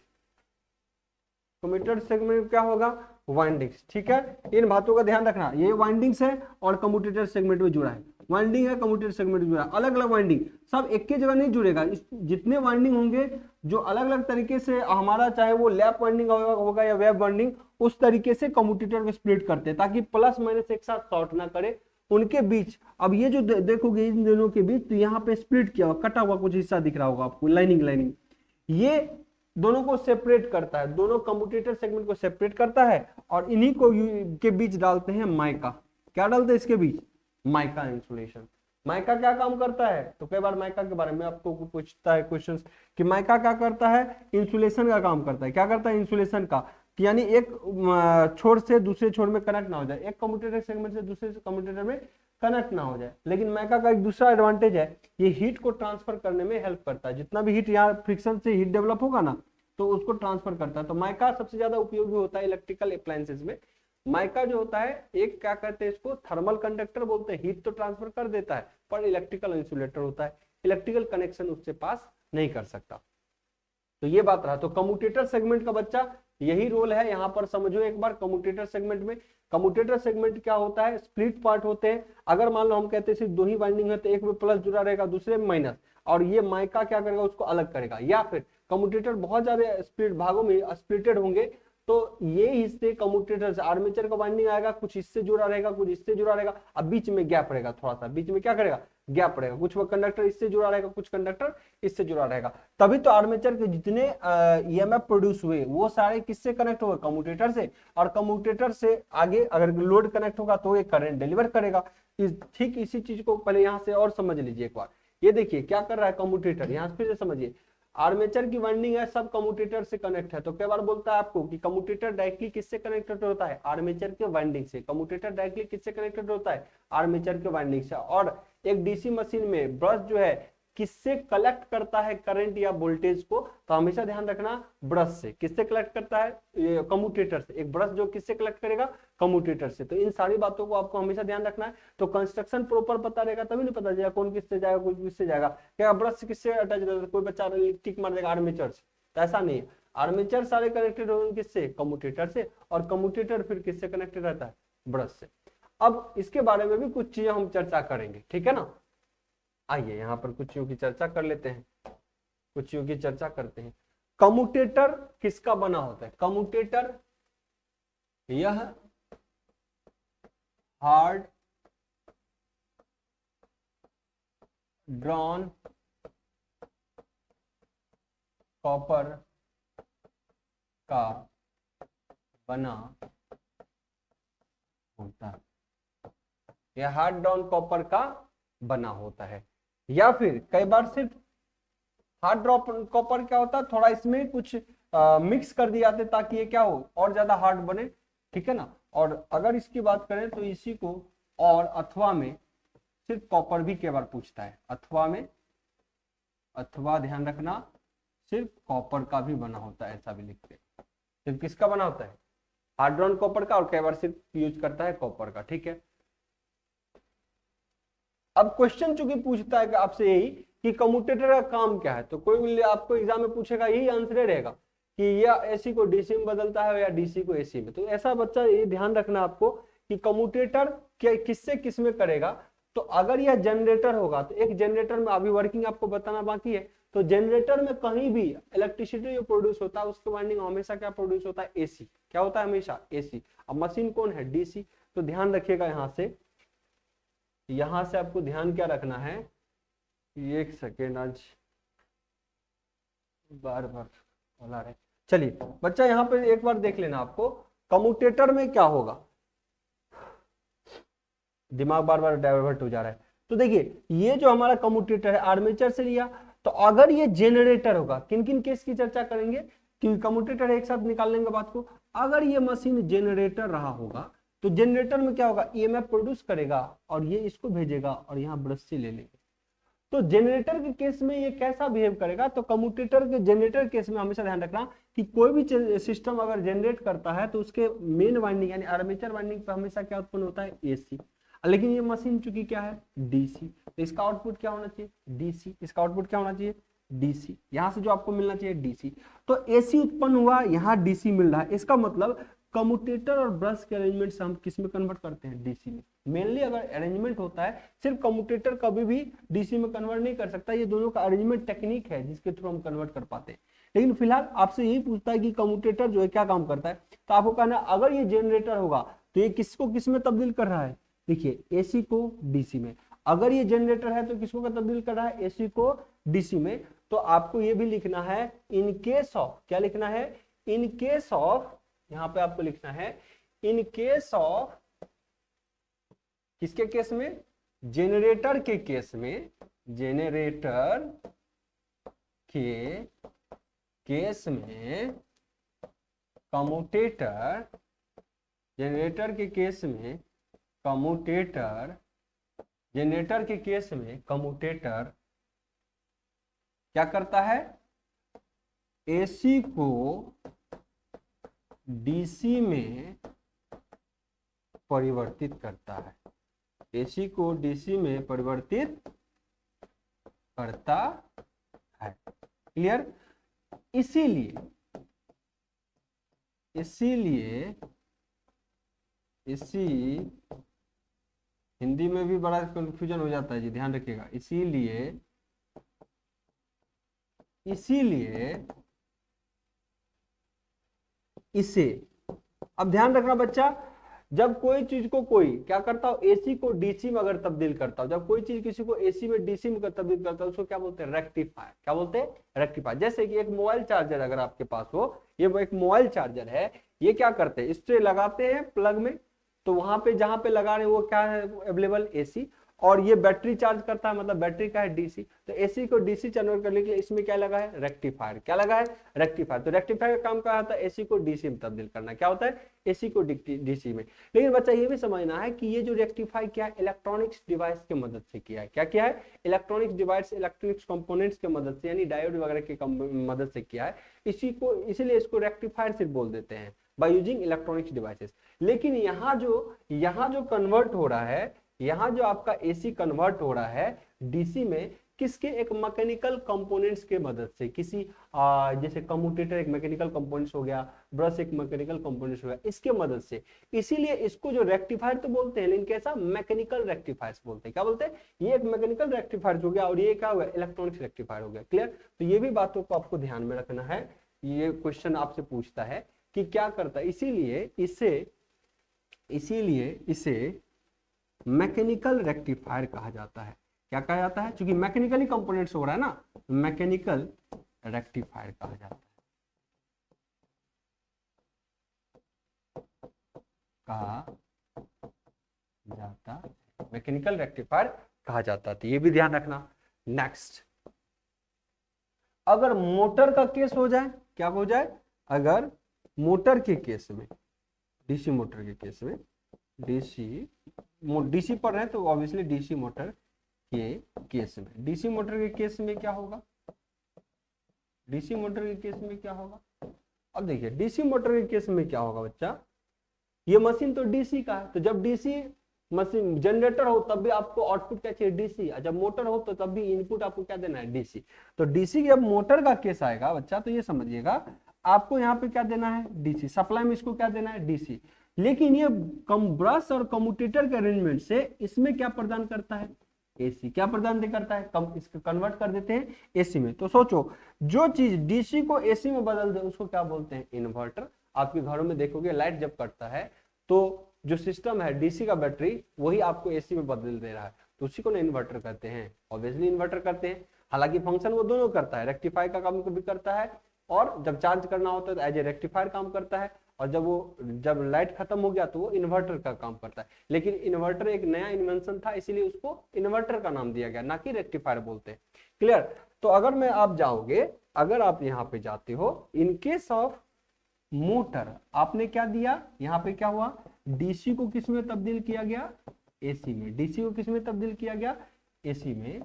कम्यूटेटर सेगमेंट में क्या होगा, वाइंडिंग्स, ठीक है। इन बातों का ध्यान रखना, ये वाइंडिंग्स है और कम्यूटेटर सेगमेंट में जुड़ा है, वाइंडिंग है कम्यूटेटर सेगमेंट में जुड़ा, अलग अलग वाइंडिंग, सब एक ही जगह नहीं जुड़ेगा। जितने वाइंडिंग होंगे जो अलग अलग तरीके से हमारा, चाहे वो लैप वाइंडिंग होगा या वेब वाइंडिंग, उस तरीके से कम्यूटेटर को स्प्लिट करते हैं ताकि प्लस माइनस एक साथ शॉर्ट ना करे उनके बीच। अब ये जो देखोगे इन दोनों के बीच, तो यहाँ पे स्प्लिट किया हुआ, कटा हुआ कुछ हिस्सा दिख रहा होगा आपको, लाइनिंग, ये दोनों को सेपरेट करता है, दोनों कम्यूटेटर सेगमेंट को सेपरेट करता है, और इन्हीं को के बीच डालते हैं माइका। क्या डालते हैं इसके बीच, माइका इंसुलेशन। माइका क्या काम करता है, तो कई बार माइका के बारे में आपको पूछता है क्वेश्चंस कि माइका क्या करता है, इंसुलेशन का काम करता है। क्या करता है, इंसुलेशन का, यानी एक छोर से दूसरे छोर में कनेक्ट ना हो जाए, एक कम्यूटेटर सेगमेंट से दूसरे कम्यूटेटर में कनेक्ट ना हो जाए। लेकिन माइका का एक दूसरा एडवांटेज है, ये हीट को ट्रांसफर करने में हेल्प करता है। जितना भी हीट यहाँ फ्रिक्शन से हीट डेवलप होगा ना, तो उसको ट्रांसफर करता है। तो माइका सबसे ज्यादा उपयोगी होता है इलेक्ट्रिकल अप्लायंसेस में। माइका जो होता है, एक क्या कहते हैं इसको, थर्मल कंडक्टर बोलते हैं, हीट तो ट्रांसफर कर देता है पर इलेक्ट्रिकल इंसुलेटर होता है, इलेक्ट्रिकल कनेक्शन उससे पास नहीं कर सकता। तो ये बात रहा। तो कम्यूटेटर सेगमेंट का बच्चा यही रोल है, यहाँ पर समझो एक बार। कम्यूटेटर सेगमेंट में, कम्यूटेटर सेगमेंट क्या होता है, स्प्लिट पार्ट होते हैं। अगर मान लो हम कहते हैं सिर्फ दो ही वाइंडिंग है तो एक में प्लस जुड़ा रहेगा, दूसरे में माइनस, और ये माइका क्या करेगा, उसको अलग करेगा। या फिर कम्यूटेटर बहुत ज्यादा स्प्लिट भागों में स्प्लिटेड होंगे, तो ये हिस्से कम्यूटेटर से आर्मेचर का वाइंडिंग आएगा, कुछ इससे जुड़ा रहेगा, कुछ इससे जुड़ा रहेगा, अब बीच में गैप रहेगा, थोड़ा सा बीच में क्या करेगा, गैप रहेगा, कुछ कंडक्टर इससे जुड़ा रहेगा, कुछ कंडक्टर इससे जुड़ा रहेगा। तभी तो आर्मेचर के जितने ईएमएफ प्रोड्यूस हुए वो सारे किससे कनेक्ट होगा, कम्यूटेटर से, और कम्यूटेटर से आगे अगर लोड कनेक्ट होगा तो ये करंट डिलीवर करेगा। ठीक इसी चीज को पहले यहाँ से और समझ लीजिए एक बार। ये देखिए क्या कर रहा है कम्यूटेटर, यहाँ फिर से समझिए, आर्मेचर की वाइंडिंग है, सब कम्यूटेटर से कनेक्ट है। तो कई बार बोलता है आपको कि कम्यूटेटर डायरेक्टली किससे कनेक्टेड होता है, आर्मेचर के वाइंडिंग से। कम्यूटेटर डायरेक्टली किससे कनेक्टेड होता है, आर्मेचर के वाइंडिंग से। और एक डीसी मशीन में ब्रश जो है किससे कलेक्ट करता है करंट या वोल्टेज को, तो हमेशा ध्यान रखना ब्रश से। किससे कलेक्ट करता है, कम्यूटेटर से। एक ब्रश जो किससे कलेक्ट करेगा, कम्यूटेटर से। तो इन सारी बातों को आपको हमेशा ध्यान रखना है। तो कंस्ट्रक्शन प्रॉपर पता रहेगा तभी नहीं पता चलेगा कौन किससे जाएगा, कोई किससे जाएगा। क्या ब्रश से किससे अटैच रहता है, कोई बच्चा टिक मार देगा आर्मेचर से, तो ऐसा नहीं है। आर्मेचर सारे कनेक्टेड होंगे किससे, कम्यूटेटर से, और कम्यूटेटर फिर किससे कनेक्टेड रहता है, ब्रश से। अब इसके बारे में भी कुछ चीजें हम चर्चा करेंगे, ठीक है ना। आइए यहाँ पर कुछ चीजों की चर्चा कर लेते हैं, कुछ चीजों की चर्चा करते हैं। कम्यूटेटर किसका बना होता है, कम्यूटेटर यह हार्ड ड्रॉन कॉपर का बना होता है, यह हार्ड ड्रॉन कॉपर का बना होता है। या फिर कई बार सिर्फ हार्ड ड्रॉप कॉपर क्या होता है, थोड़ा इसमें कुछ मिक्स कर दिए जाते ताकि ये क्या हो, और ज्यादा हार्ड बने, ठीक है ना। और अगर इसकी बात करें तो इसी को और अथवा में सिर्फ कॉपर भी कई बार पूछता है, अथवा में, अथवा ध्यान रखना सिर्फ कॉपर का भी बना होता है, ऐसा भी लिखते हैं। सिर्फ किसका बना होता है, हार्ड ड्रॉन कॉपर का, और कई बार सिर्फ यूज करता है कॉपर का, ठीक है। अब क्वेश्चन चूंकि पूछता है कि आपसे यही कि कम्यूटेटर का काम क्या है, तो कोई आपको एग्जाम में पूछेगा, यही आंसर रहेगा कि ये एसी को डीसी में बदलता है या डीसी को एसी में। तो ऐसा बच्चा ये ध्यान रखना आपको कि कम्यूटेटर किससे किस में करेगा। तो अगर यह जनरेटर होगा तो एक जनरेटर में, अभी वर्किंग आपको बताना बाकी है, तो जनरेटर में कहीं भी इलेक्ट्रिसिटी जो प्रोड्यूस होता है उसके वाइंडिंग हमेशा क्या प्रोड्यूस होता है, एसी। क्या होता है, हमेशा एसी। अब मशीन कौन है, डीसी। तो ध्यान रखिएगा यहां से आपको ध्यान क्या रखना है, एक सेकेंड, आज बार बार बोला रहे। चलिए बच्चा यहाँ पे एक बार देख लेना, आपको कम्यूटेटर में क्या होगा, दिमाग बार बार डाइवर्ट हो जा रहा है। तो देखिए ये जो हमारा कम्यूटेटर है आर्मेचर से लिया, तो अगर ये जनरेटर होगा, किन किन केस की चर्चा करेंगे, क्योंकि कम्यूटेटर एक साथ निकाल लेंगे बात को। अगर ये मशीन जनरेटर रहा होगा तो जनरेटर में क्या होगा, ईएमएफ प्रोड्यूस करेगा और ये इसको भेजेगा और यहाँ ब्रश से ले लेंगे। तो जनरेटर के केस में ये कैसा बिहेव करेगा, तो कम्यूटेटर के जनरेटर केस में हमेशा ध्यान रखना कि कोई भी सिस्टम अगर जनरेट करता है तो उसके मेन वाइंडिंग यानी आर्मेचर वाइंडिंग पर हमेशा क्या उत्पन्न होता है, एसी। लेकिन ये मशीन चूंकि क्या है, डीसी, तो इसका आउटपुट क्या होना चाहिए, डीसी। इसका आउटपुट क्या होना चाहिए, डीसी। यहां से जो आपको मिलना चाहिए डीसी। तो एसी उत्पन्न हुआ, यहाँ डीसी मिल रहा है। इसका मतलब कम्यूटेटर और ब्रश के अरेंजमेंट से हम किस में कन्वर्ट करते हैं, डीसी में। मेनली अगर अरेंजमेंट होता है, सिर्फ कम्यूटेटर कभी भी डीसी में कन्वर्ट नहीं कर सकता, ये दोनों का अरेंजमेंट टेक्निक है जिसके थ्रू हम कन्वर्ट कर पाते हैं। लेकिन फिलहाल आपसे यही पूछता है कि कम्यूटेटर जो है क्या काम करता है, तो आपको कहना अगर ये जनरेटर होगा तो ये किसको किस में तब्दील कर रहा है, देखिए एसी को डीसी में। अगर ये जनरेटर है तो किसको तब्दील कर रहा है, एसी को डीसी में। तो आपको ये भी लिखना है इन केस ऑफ, क्या लिखना है, इन केस ऑफ, यहां पे आपको लिखना है इन केस ऑफ, किसके केस में, जेनरेटर के केस में, जेनरेटर के केस में कम्यूटेटर, जनरेटर के केस में कम्यूटेटर, जनरेटर के केस में कम्यूटेटर क्या करता है, एसी को डीसी में परिवर्तित करता है, एसी को डीसी में परिवर्तित करता है। क्लियर। इसीलिए इसी हिंदी में भी बड़ा कंफ्यूजन हो जाता है जी, ध्यान रखिएगा। इसीलिए इसे, अब ध्यान रखना बच्चा, जब कोई चीज को कोई क्या करता हो, एसी को डीसी में अगर तब्दील करता हो, जब कोई चीज किसी को एसी में डीसी में तब्दील करता है उसको क्या बोलते हैं, रेक्टिफायर। क्या बोलते हैं, रेक्टिफायर। जैसे कि एक मोबाइल चार्जर अगर आपके पास हो, ये एक मोबाइल चार्जर है, ये क्या करते हैं, इससे लगाते हैं प्लग में, तो वहां पे जहां पे लगा रहे हैं वो क्या है अवेलेबल, एसी। और ये बैटरी चार्ज करता है, मतलब बैटरी का है डीसी। तो एसी को डीसी कन्वर्ट करने के लिए इसमें क्या लगा है, रेक्टिफायर। क्या लगा है, रेक्टिफायर। तो रेक्टिफायर का काम क्या होता है, एसी को डीसी में तब्दील करना। क्या होता है, एसी को डीसी में। लेकिन बच्चा ये भी समझना है कि ये जो रेक्टिफाई किया है इलेक्ट्रॉनिक्स डिवाइस की मदद से किया है। क्या किया है, इलेक्ट्रॉनिक्स डिवाइस, इलेक्ट्रॉनिक्स कंपोनेंट्स की मदद से, यानी डायोड वगैरह की मदद से किया है। इसीलिए इसको रेक्टिफायर सिर्फ बोल देते हैं, बाय यूजिंग इलेक्ट्रॉनिक्स डिवाइसेस। लेकिन यहाँ जो कन्वर्ट हो रहा है, यहाँ जो आपका एसी कन्वर्ट हो रहा है डीसी में, किसके, एक मैकेनिकल कंपोनेंट्स के मदद से। किसी जैसे कम्यूटेटर एक मैकेनिकल कंपोनेंट्स हो गया, ब्रश एक मैकेनिकल कंपोनेंट्स हो गया, इसके मदद से। इसीलिए इसको जो रेक्टिफायर तो बोलते हैं, लेकिन कैसा, मैकेनिकल रेक्टिफायर्स बोलते हैं। क्या बोलते हैं, ये एक मैकेनिकल रेक्टिफायर हो गया और ये क्या हो गया, इलेक्ट्रॉनिक्स रेक्टिफायर हो गया। क्लियर। तो ये भी बातों को आपको ध्यान में रखना है, ये क्वेश्चन आपसे पूछता है कि क्या करता है। इसीलिए इसे मैकेनिकल रेक्टिफायर कहा जाता है। क्या कहा जाता है, क्योंकि मैकेनिकली कंपोनेंट्स हो रहा है ना, मैकेनिकल रेक्टिफायर कहा जाता है, मैकेनिकल रेक्टिफायर कहा जाता है। तो ये भी ध्यान रखना। नेक्स्ट, अगर मोटर का केस हो जाए, क्या हो जाए, अगर मोटर के केस में, डीसी मोटर के केस में, डीसी पर है तो ऑब्वियसली डीसी मोटर के केस में, डीसी मोटर के केस में क्या होगा, डीसी मोटर के केस में क्या होगा। अब देखिए डीसी मोटर के केस में क्या होगा बच्चा, ये मशीन तो डीसी का है, तो जब डीसी मशीन जनरेटर हो तब भी आपको आउटपुट क्या चाहिए, डीसी। जब मोटर हो तो तब भी इनपुट आपको क्या देना है, डीसी। तो डीसी जब मोटर का केस आएगा बच्चा तो ये समझिएगा आपको यहाँ पे क्या देना है, डीसी। सप्लाई में इसको क्या देना है, डीसी। लेकिन ये ब्रश और कम्यूटेटर के अरेंजमेंट से इसमें क्या प्रदान करता है, एसी। क्या प्रदान करता है, इसको कन्वर्ट कर देते हैं एसी में। तो सोचो जो चीज डीसी को एसी में बदल दे उसको क्या बोलते हैं, इन्वर्टर। आपके घरों में देखोगे लाइट जब कटता है तो जो सिस्टम है डीसी का बैटरी वही आपको एसी में बदल दे रहा है, तो उसी को ना इन्वर्टर कहते हैं। ऑब्वियसली इन्वर्टर करते हैं, हालांकि फंक्शन वो दोनों करता है, रेक्टिफाई का काम भी करता है और जब चार्ज करना होता है तो एज ए रेक्टिफायर काम करता है, और जब लाइट खत्म हो गया तो वो इन्वर्टर का काम करता है। लेकिन इन्वर्टर एक नया इन्वेंशन था इसीलिए उसको इन्वर्टर का नाम दिया गया, ना कि रेक्टिफायर बोलते हैं। क्लियर। तो अगर मैं आप जाओगे, अगर आप यहाँ पे जाते हो इन केस ऑफ मोटर, आपने क्या दिया यहाँ पे, क्या हुआ, डीसी को किस में तब्दील किया गया, एसी में। डीसी को किस में तब्दील किया गया, एसी में।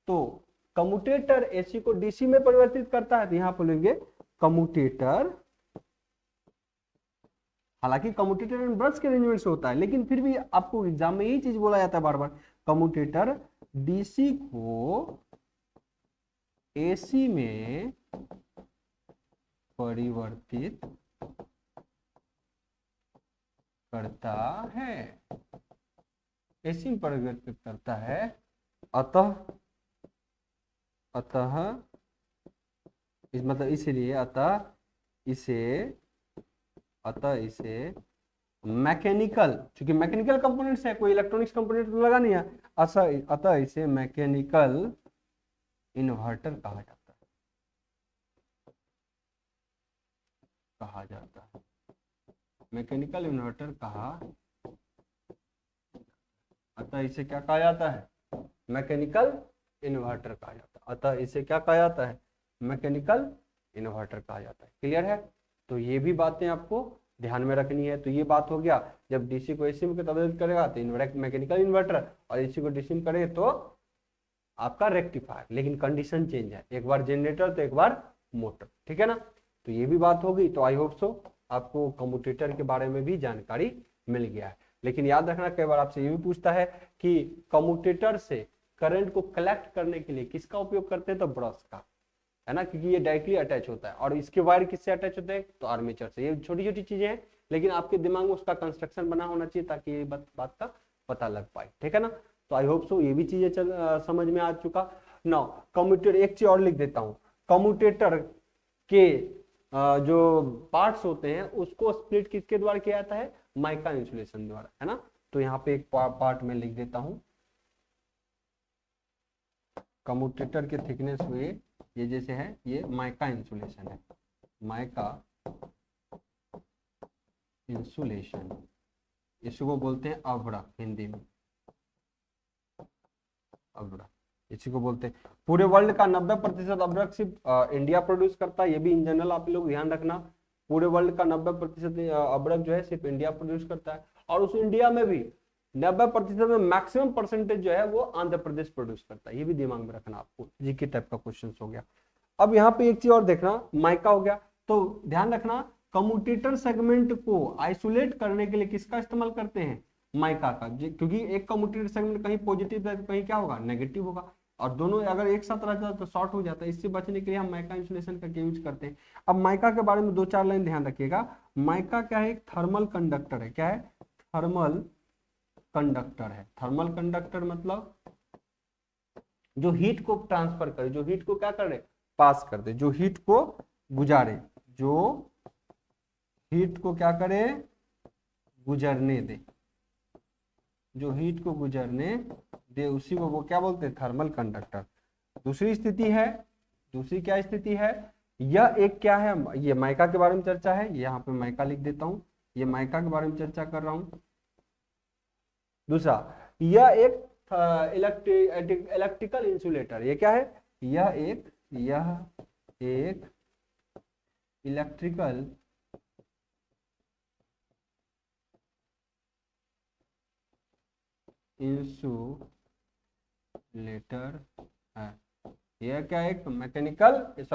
तो कम्यूटेटर एसी को डीसी में परिवर्तित करता है, तो यहां पर लेंगे कम्यूटेटर। हालांकि कम्यूटेटर एंड ब्रश के अरेंजमेंट से होता है, लेकिन फिर भी आपको एग्जाम में यही चीज बोला जाता है बार बार, कम्यूटेटर डीसी को एसी में परिवर्तित करता है, एसी में परिवर्तित करता है। अतः मतलब इसलिए अतः इसे मैकेनिकल, चूंकि मैकेनिकल कंपोनेंट्स है, कोई इलेक्ट्रॉनिक्स कंपोनेंट तो लगा नहीं है, अतः इसे मैकेनिकल इन्वर्टर कहा जाता है, मैकेनिकल इन्वर्टर कहा। अतः इसे क्या कहा जाता है, मैकेनिकल इन्वर्टर कहा जाता है। अतः इसे क्या कहा जाता है, मैकेनिकल इन्वर्टर कहा जाता है। क्लियर है। तो ये भी बातें आपको ध्यान में रखनी है। तो ये बात हो गया, जब डीसी को एसी में तब्दील करेगा तो मैकेनिकल इन्वर्टर, और एसी को डीसी में करे तो आपका रेक्टिफायर। लेकिन कंडीशन चेंज है, एक बार जनरेटर तो एक बार मोटर, ठीक है ना। तो ये भी बात होगी। तो आई होप सो आपको कम्यूटेटर के बारे में भी जानकारी मिल गया है। लेकिन याद रखना, कई बार आपसे ये भी पूछता है कि कम्यूटेटर से करंट को कलेक्ट करने के लिए किसका उपयोग करते हैं, तो ब्रश का, है ना, क्योंकि ये डायरेक्टली अटैच होता है। और इसके वायर किससे अटैच होते हैं, तो आर्मेचर से। ये छोटी छोटी चीजें हैं, लेकिन आपके दिमाग में उसका कंस्ट्रक्शन बना होना चाहिए ताकि ये बात का पता लग पाए, ठीक है ना। तो आई होप सो ये भी चीजें समझ में आ चुका। नाउ कम्यूटेटर, एक चीज और लिख देता हूँ, कम्यूटेटर के जो पार्ट्स होते हैं उसको स्प्लिट किसके द्वारा किया जाता है, माइका इंसुलेशन द्वारा, है ना। तो यहाँ पे एक पार्ट में लिख देता हूँ, कम्यूटेटर के थिकनेस हुए ये जैसे है, ये माइका इंसुलेशन है, माइका इंसुलेशन, इसको बोलते हैं अब्रक, हिंदी में अब्रक इसी को बोलते हैं। पूरे वर्ल्ड का 90% अब्रक सिर्फ इंडिया प्रोड्यूस करता है, ये भी इन जनरल आप लोग ध्यान रखना। पूरे वर्ल्ड का 90% अब्रक जो है सिर्फ इंडिया प्रोड्यूस करता है, और उस इंडिया में भी 90% में मैक्सिमम परसेंटेज जो है वो आंध्र प्रदेश प्रोड्यूस करता है। ये भी दिमाग में रखना, आपको जीके टाइप का क्वेश्चन हो गया। अब यहाँ पे एक चीज और देखना, माइका हो गया, तो ध्यान रखना कम्यूटेटर सेगमेंट को आइसोलेट करने के लिए किसका इस्तेमाल करते हैं, माइका का। क्योंकि एक कम्यूटेटर सेगमेंट कहीं पॉजिटिव है कहीं क्या होगा, नेगेटिव होगा, और दोनों अगर एक साथ रहता है तो शॉर्ट हो जाता है। इससे बचने के लिए हम माइका इंसुलेशन का यूज करते हैं। अब माइका के बारे में 2-4 लाइन ध्यान रखिएगा। माइका क्या है, एक थर्मल कंडक्टर है। क्या है, थर्मल कंडक्टर है। थर्मल कंडक्टर मतलब जो हीट को ट्रांसफर करे, जो हीट को क्या करे, पास कर दे, जो हीट को गुजारे, जो हीट को क्या करे, गुजरने दे, जो हीट को गुजरने दे, उसी को वो क्या बोलते हैं, थर्मल कंडक्टर। दूसरी स्थिति है, दूसरी क्या स्थिति है, यह एक क्या है, ये माइका के बारे में चर्चा है, यहाँ पे माइका लिख देता हूं, ये माइका के बारे में चर्चा कर रहा हूं। दूसरा, यह एक इलेक्ट्रिकल इंसुलेटर, ये क्या है, यह एक इलेक्ट्रिकल इंसुलेटर है। यह क्या है, एक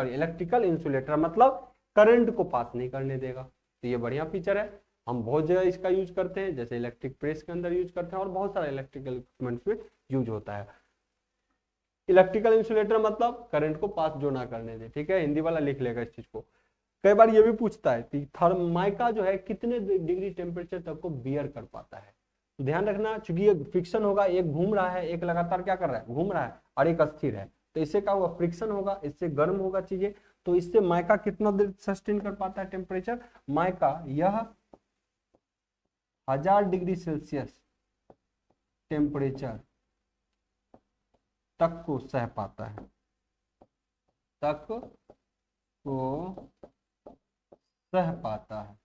इलेक्ट्रिकल इंसुलेटर, मतलब करंट को पास नहीं करने देगा। तो ये बढ़िया फीचर है। हम बहुत जगह इसका यूज करते हैं, जैसे इलेक्ट्रिक प्रेस के अंदर यूज करते हैं और बहुत सारे इलेक्ट्रिकल इक्विपमेंट्स में यूज होता है। इलेक्ट्रिकल इंसुलेटर मतलब करंट को पास जो ना करने दे, ठीक है, हिंदी वाला लिख लेगा इस चीज को। कई बार ये भी पूछता है कि थर्माइका जो है कितने डिग्री टेम्परेचर तक को बियर कर पाता है। तो ध्यान रखना, चूंकि ये फ्रिक्शन होगा, एक घूम रहा है, एक लगातार क्या कर रहा है, घूम रहा है, और एक अस्थिर है, तो इससे क्या होगा, फ्रिक्शन होगा, इससे गर्म होगा चीजें। तो इससे माइका कितना देर सस्टेन कर पाता है टेम्परेचर, माइका यह 1000 डिग्री सेल्सियस टेम्परेचर तक को सह पाता है, तक को सह पाता है,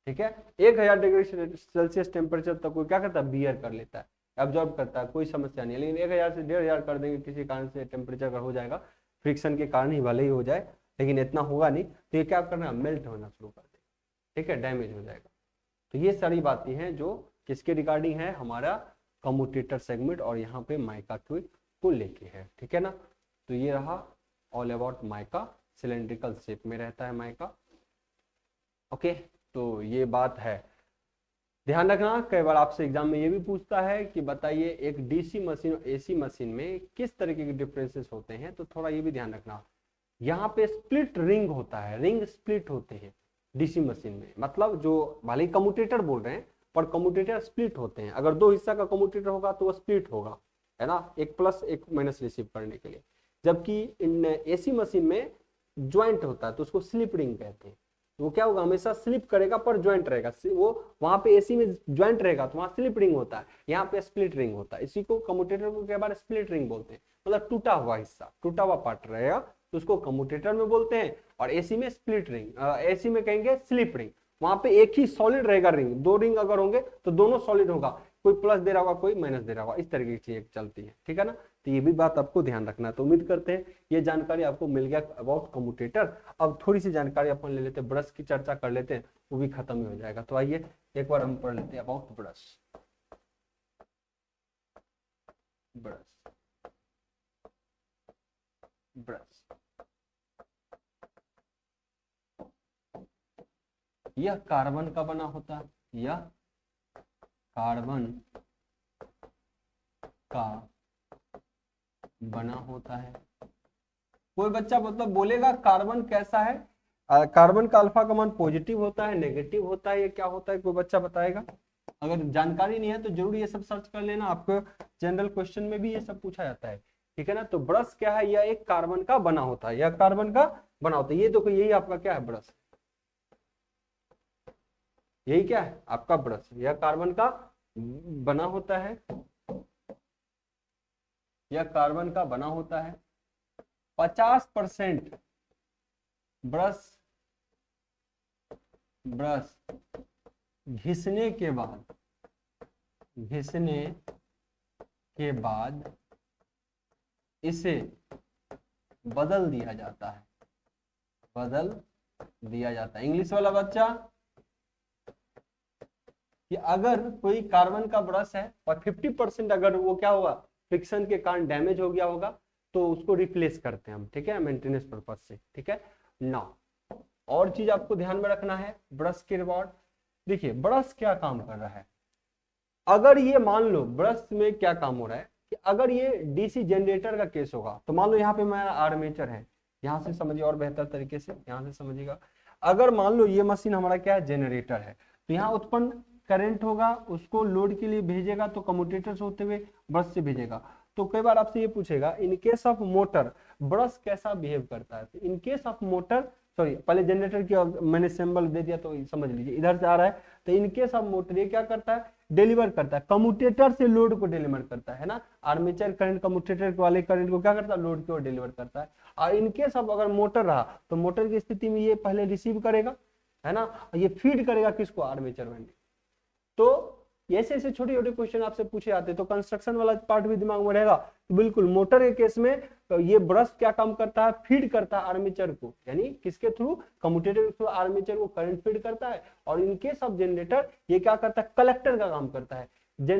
ठीक है। 1000 डिग्री सेल्सियस टेम्परेचर तक को क्या करता है, बियर कर लेता है, एब्जॉर्ब करता है, कोई समस्या नहीं है। लेकिन 1000 से 1500 कर देंगे किसी कारण से टेम्परेचर अगर हो जाएगा, फ्रिक्शन के कारण ही भले ही हो जाए, लेकिन इतना होगा नहीं, तो ये क्या करना, मेल्ट होना शुरू कर देगा, ठीक है, डैमेज हो जाएगा। तो ये सारी बातें हैं जो किसके रिगार्डिंग है, हमारा कम्यूटेटर सेगमेंट और यहाँ पे माइका को लेके है, ठीक है ना। तो ये रहा all about mica, cylindrical shape में रहता है माइका, ओके। तो ये बात है, ध्यान रखना। कई बार आपसे एग्जाम में ये भी पूछता है कि बताइए एक डीसी मशीन और एसी मशीन में किस तरीके के डिफरेंसेस होते हैं, तो थोड़ा ये भी ध्यान रखना। यहाँ पे स्प्लिट रिंग होता है, रिंग स्प्लिट होते हैं डीसी मशीन में, मतलब जो भले ही कम्यूटेटर बोल रहे हैं पर कम्यूटेटर स्प्लिट होते हैं। अगर 2 हिस्सा का कम्यूटेटर होगा तो वो स्प्लिट होगा, है ना, एक प्लस एक माइनस रिसीव करने के लिए। जबकि इन एसी मशीन में ज्वाइंट होता है तो उसको स्लिप रिंग कहते हैं। वो क्या होगा, हमेशा स्लिप करेगा पर ज्वाइंट रहेगा, वो वहां पे एसी में ज्वाइंट रहेगा तो वहां स्लिप रिंग होता है, यहाँ पे स्प्लिट रिंग होता है। इसी को कम्यूटेटर को कई बार स्प्लिट रिंग बोलते हैं, मतलब टूटा हुआ हिस्सा, टूटा हुआ पार्ट रहेगा तो उसको कम्यूटेटर में बोलते हैं। और एसी में स्प्लिट रिंग, एसी में कहेंगे स्लिप रिंग, वहां पे एक ही सॉलिड रहेगा रिंग, 2 रिंग अगर होंगे तो दोनों सॉलिड होगा, कोई प्लस दे रहा होगा कोई माइनस दे रहा होगा, इस तरीके की चीजें चलती है, ठीक है ना। तो ये भी बात आपको ध्यान रखना। तो उम्मीद करते हैं ये जानकारी आपको मिल गया अबाउट कम्यूटेटर। अब थोड़ी सी जानकारी अपन ले लेते हैं, ब्रश की चर्चा कर लेते हैं, वो भी खत्म ही हो जाएगा। तो आइए एक बार हम पढ़ लेते हैं अबाउट ब्रश। ब्रश ब्रश यह कार्बन का बना होता है, यह कार्बन का बना होता है। कोई बच्चा मतलब बोलेगा कार्बन कैसा है, कार्बन का अल्फा का मान पॉजिटिव होता है, नेगेटिव होता है, ये क्या होता है, कोई बच्चा बताएगा। अगर जानकारी नहीं है तो जरूर ये सब सर्च कर लेना, आपको जनरल क्वेश्चन में भी ये सब पूछा जाता है, ठीक है ना। तो ब्रश क्या है, यह एक कार्बन का बना होता है, यह कार्बन का बना होता है। ये देखो यही आपका क्या है, ब्रश, यही क्या है आपका ब्रश, यह कार्बन का बना होता है, यह कार्बन का बना होता है। 50% ब्रश घिसने के बाद इसे बदल दिया जाता है, इंग्लिश वाला बच्चा, कि अगर कोई कार्बन का ब्रश है और 50% अगर वो क्या हुआ, फ्रिक्शन के कारण डैमेज हो गया होगा, तो उसको रिप्लेस करते हैं हम, ठीक है, मेंटेनेंस पर्पज से, ठीक है ना। और चीज आपको ध्यान में रखना है ब्रश के रिवॉर्ड। देखिए ब्रश क्या काम कर रहा है, अगर ये मान लो ब्रश में क्या काम हो रहा है कि अगर ये डीसी जनरेटर का केस होगा, तो मान लो यहाँ पे मेरा आर्मेचर है, यहां से समझिए और बेहतर तरीके से यहां से समझिएगा। अगर मान लो ये मशीन हमारा क्या है, जनरेटर है, तो यहाँ उत्पन्न करंट होगा, उसको लोड के लिए भेजेगा तो कम्यूटेटर से होते हुए ब्रश से भेजेगा। तो कई बार आपसे ये पूछेगा in case of motor brush कैसा बिहेव करता है। In case of motor, sorry पहले जनरेटर की मैंने सिंबल दे दिया तो समझ लीजिए, इधर से आ रहा है। तो इन केस ऑफ मोटर ये क्या करता है, डिलीवर करता है, कम्यूटेटर से लोड को डिलीवर करता है ना। आर्मेचर करंट कम्यूटेटर वाले करंट को क्या करता है, लोड की ओर डिलीवर करता है। और इन केस ऑफ अगर मोटर रहा तो मोटर की स्थिति में ये पहले रिसीव करेगा, है ना, ये फीड करेगा किसको, आर्मेचर में। तो ऐसे ऐसे छोटे छोटे क्वेश्चन आपसे पूछे जाते हैं, तो कंस्ट्रक्शन वाला पार्ट भी दिमाग में रहेगा। तो बिल्कुल मोटर के केस में तो ये ब्रश क्या काम करता है, फीड करता है आर्मेचर को, यानी किसके थ्रू, कम्यूटेटर के थ्रू आर्मेचर को करंट फीड करता है। और इन केस ऑफ जनरेटर ये क्या करता है, कलेक्टर का काम करता है,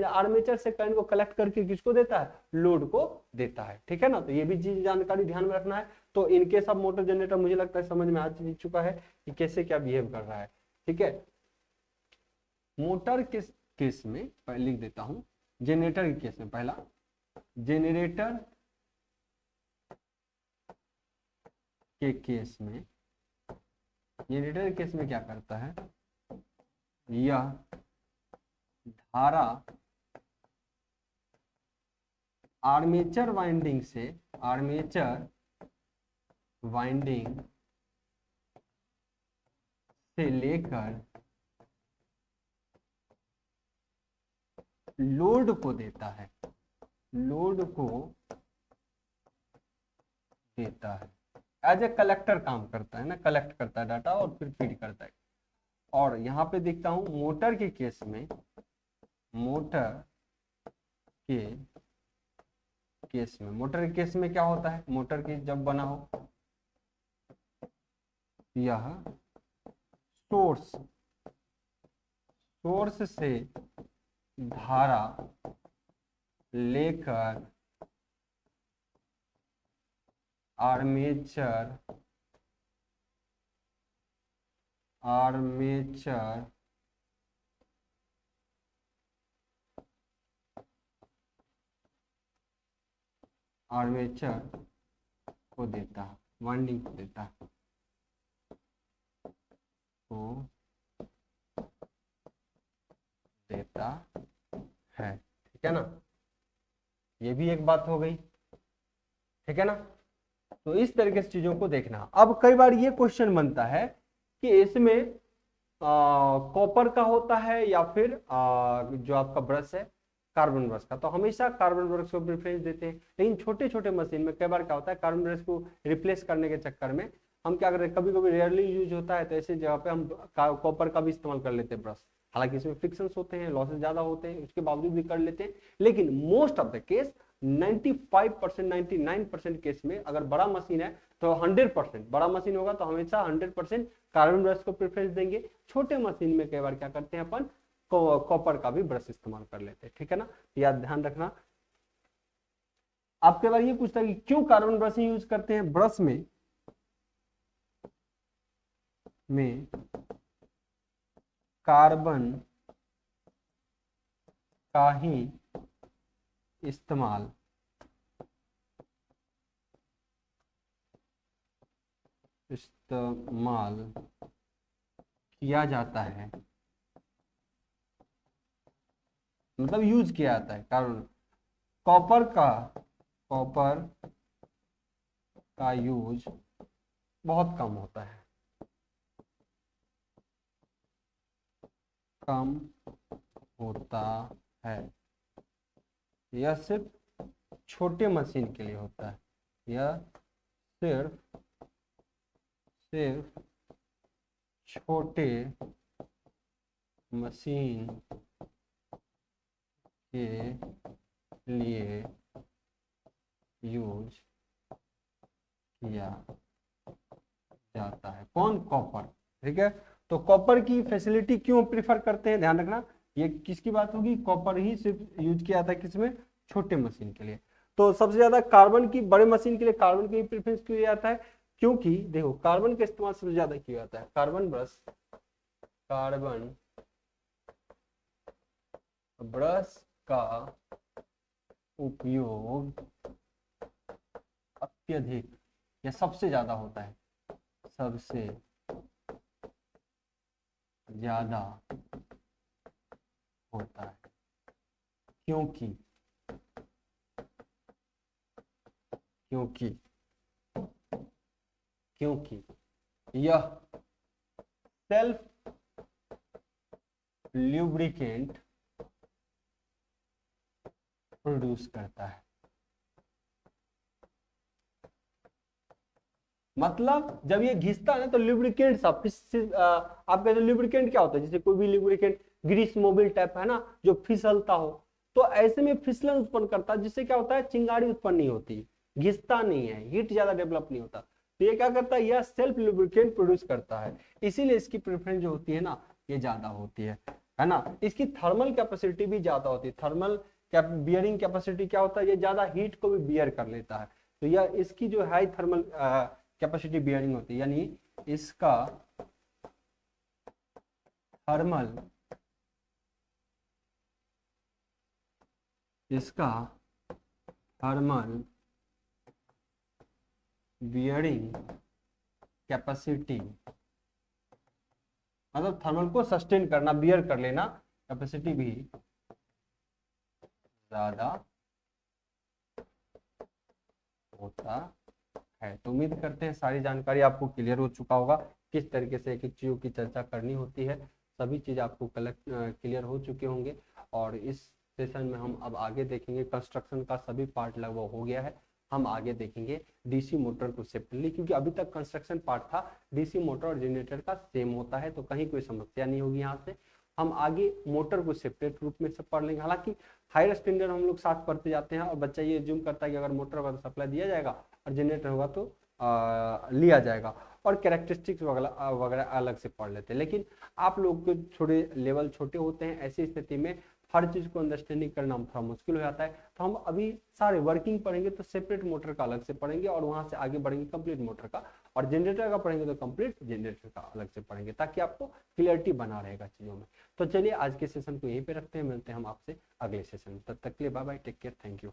आर्मेचर से करंट को कलेक्ट करके किसको देता है, लोड को देता है, ठीक है ना। तो ये भी चीज जानकारी ध्यान में रखना है। तो इनके सब मोटर जनरेटर मुझे लगता है समझ में आ चुका है कि कैसे क्या बिहेव कर रहा है, ठीक है। मोटर के केस में लिख देता हूं, जनरेटर के केस में पहला, जनरेटर के केस में, जनरेटर के केस में क्या करता है, यह धारा आर्मेचर वाइंडिंग से, आर्मेचर वाइंडिंग से लेकर लोड को देता है, लोड को देता है, एज ए कलेक्टर काम करता है ना, कलेक्ट करता है डाटा और फिर फीड करता है। और यहां पे देखता हूं मोटर के केस में, मोटर के केस में, मोटर के केस में क्या होता है, मोटर की जब बना हो, यह सोर्स, सोर्स से धारा लेकर आर्मेचर, आर्मेचर आर्मेचर को देता है, वाइंडिंग को देता है, को देता है, ठीक है ना। ये भी एक बात हो गई, ठीक है ना। तो इस तरीके से चीजों को देखना। अब कई बार ये क्वेश्चन बनता है कि इसमें कॉपर का होता है या फिर जो आपका ब्रश है कार्बन ब्रश का, तो हमेशा कार्बन ब्रश को प्रेफरेंस देते हैं। लेकिन छोटे छोटे मशीन में कई बार क्या होता है, कार्बन ब्रश को रिप्लेस करने के चक्कर में हम क्या करते हैं, कभी कभी रेयरली यूज होता है, तो ऐसे जगह पे हम कॉपर का भी इस्तेमाल कर लेते हैं ब्रश। हालांकि इसमें फ्रिक्शंस होते हैं, लॉसेस ज्यादा होते हैं, उसके बावजूद भी कर लेते हैं। लेकिन most of the case 95% 99% case में अगर बड़ा मशीन है तो 100%, बड़ा मशीन होगा तो हमेशा 100% कार्बन ब्रश को प्रेफरेंस देंगे। छोटे मशीन में कई बार क्या करते हैं अपन, कॉपर का भी ब्रश इस्तेमाल कर लेते हैं, ठीक है ना। याद ध्यान रखना। आपके बार ये पूछता है कि क्यों कार्बन ब्रश यूज करते हैं, ब्रश में कार्बन का ही इस्तेमाल किया जाता है, मतलब यूज किया जाता है कार्बन, कॉपर का यूज बहुत कम होता है, कम होता है। यह सिर्फ छोटे मशीन के लिए होता है, यह सिर्फ छोटे मशीन के लिए यूज किया जाता है। कौन, कॉपर, ठीक है। तो कॉपर की फैसिलिटी क्यों प्रिफर करते हैं, ध्यान रखना। ये किसकी बात होगी, कॉपर ही सिर्फ यूज किया जाता है किसमें, छोटे मशीन के लिए। तो सबसे ज्यादा कार्बन की, बड़े मशीन के लिए कार्बन की प्रेफरेंस किया जाता है, क्योंकि देखो कार्बन का इस्तेमाल सबसे ज्यादा किया जाता है। कार्बन ब्रश का उपयोग अत्यधिक या सबसे ज्यादा होता है, सबसे ज्यादा होता है, क्योंकि यह सेल्फ ल्यूब्रिकेंट प्रोड्यूस करता है। मतलब जब ये घिसता है ना तो ल्यूब्रिकेंट सा आपका, जो ल्यूब्रिकेंट क्या होता है, जैसे कोई भी ल्यूब्रिकेंट ग्रीस मोबिल टाइप है ना, जो फिसलता हो, तो ऐसे में फिसलन उत्पन्न करता है, जिससे क्या होता है, चिंगारी उत्पन्न नहीं होती, घिसता नहीं है, हीट ज्यादा डेवलप नहीं होता। तो ये क्या करता है, यह सेल्फ लुब्रिकेंट प्रोड्यूस करता है, इसीलिए इसकी प्रेफरेंस जो होती है ना, ये ज्यादा होती है। है ना। इसकी थर्मल कैपेसिटी भी ज्यादा होती है। थर्मल बियरिंग कैपेसिटी क्या होता है, ये ज्यादा हीट को भी बियर कर लेता है। तो यह इसकी जो हाई थर्मल कैपेसिटी बियरिंग होती है, यानी इसका थर्मल बियरिंग कैपेसिटी, मतलब थर्मल को सस्टेन करना, बियर कर लेना, कैपेसिटी भी ज्यादा होता है। तो उम्मीद करते हैं सारी जानकारी आपको क्लियर हो चुका होगा, किस तरीके से एक एक चीजों की चर्चा करनी होती है। सभी चीज आपको क्लियर हो चुके होंगे। और इस सेशन में हम अब आगे देखेंगे, कंस्ट्रक्शन का सभी पार्ट लगभग हो गया है। हम आगे देखेंगे डीसी मोटर को सेपरेटली, क्योंकि अभी तक कंस्ट्रक्शन पार्ट था डीसी मोटर और जनरेटर का सेम होता है, तो कहीं कोई समस्या नहीं होगी। यहाँ से हम आगे मोटर को सेपरेट रूप में सब पढ़ लेंगे। हालांकि हायर स्टैंडर्ड हम लोग साथ पढ़ते जाते हैं और बच्चा ये ज्यूम करता है कि अगर मोटर का सप्लाई दिया जाएगा और जनरेटर होगा तो लिया जाएगा, और कैरेक्टरिस्टिक्स वगैरह वगैरह अलग से पढ़ लेते हैं। लेकिन आप लोग के थोड़े लेवल छोटे होते हैं, ऐसी स्थिति में हर चीज को अंडरस्टैंडिंग करना थोड़ा मुश्किल हो जाता है। तो हम अभी सारे वर्किंग पढ़ेंगे तो सेपरेट मोटर का अलग से पढ़ेंगे, और वहां से आगे बढ़ेंगे कंप्लीट मोटर का, और जनरेटर का पढ़ेंगे तो कंप्लीट जनरेटर का अलग से पढ़ेंगे, ताकि आपको क्लियरिटी बना रहेगा चीजों में। तो चलिए आज के सेशन को यहीं पे रखते हैं, मिलते हैं हम आपसे अगले सेशन में। तब तक के लिए bye bye, take care, thank you.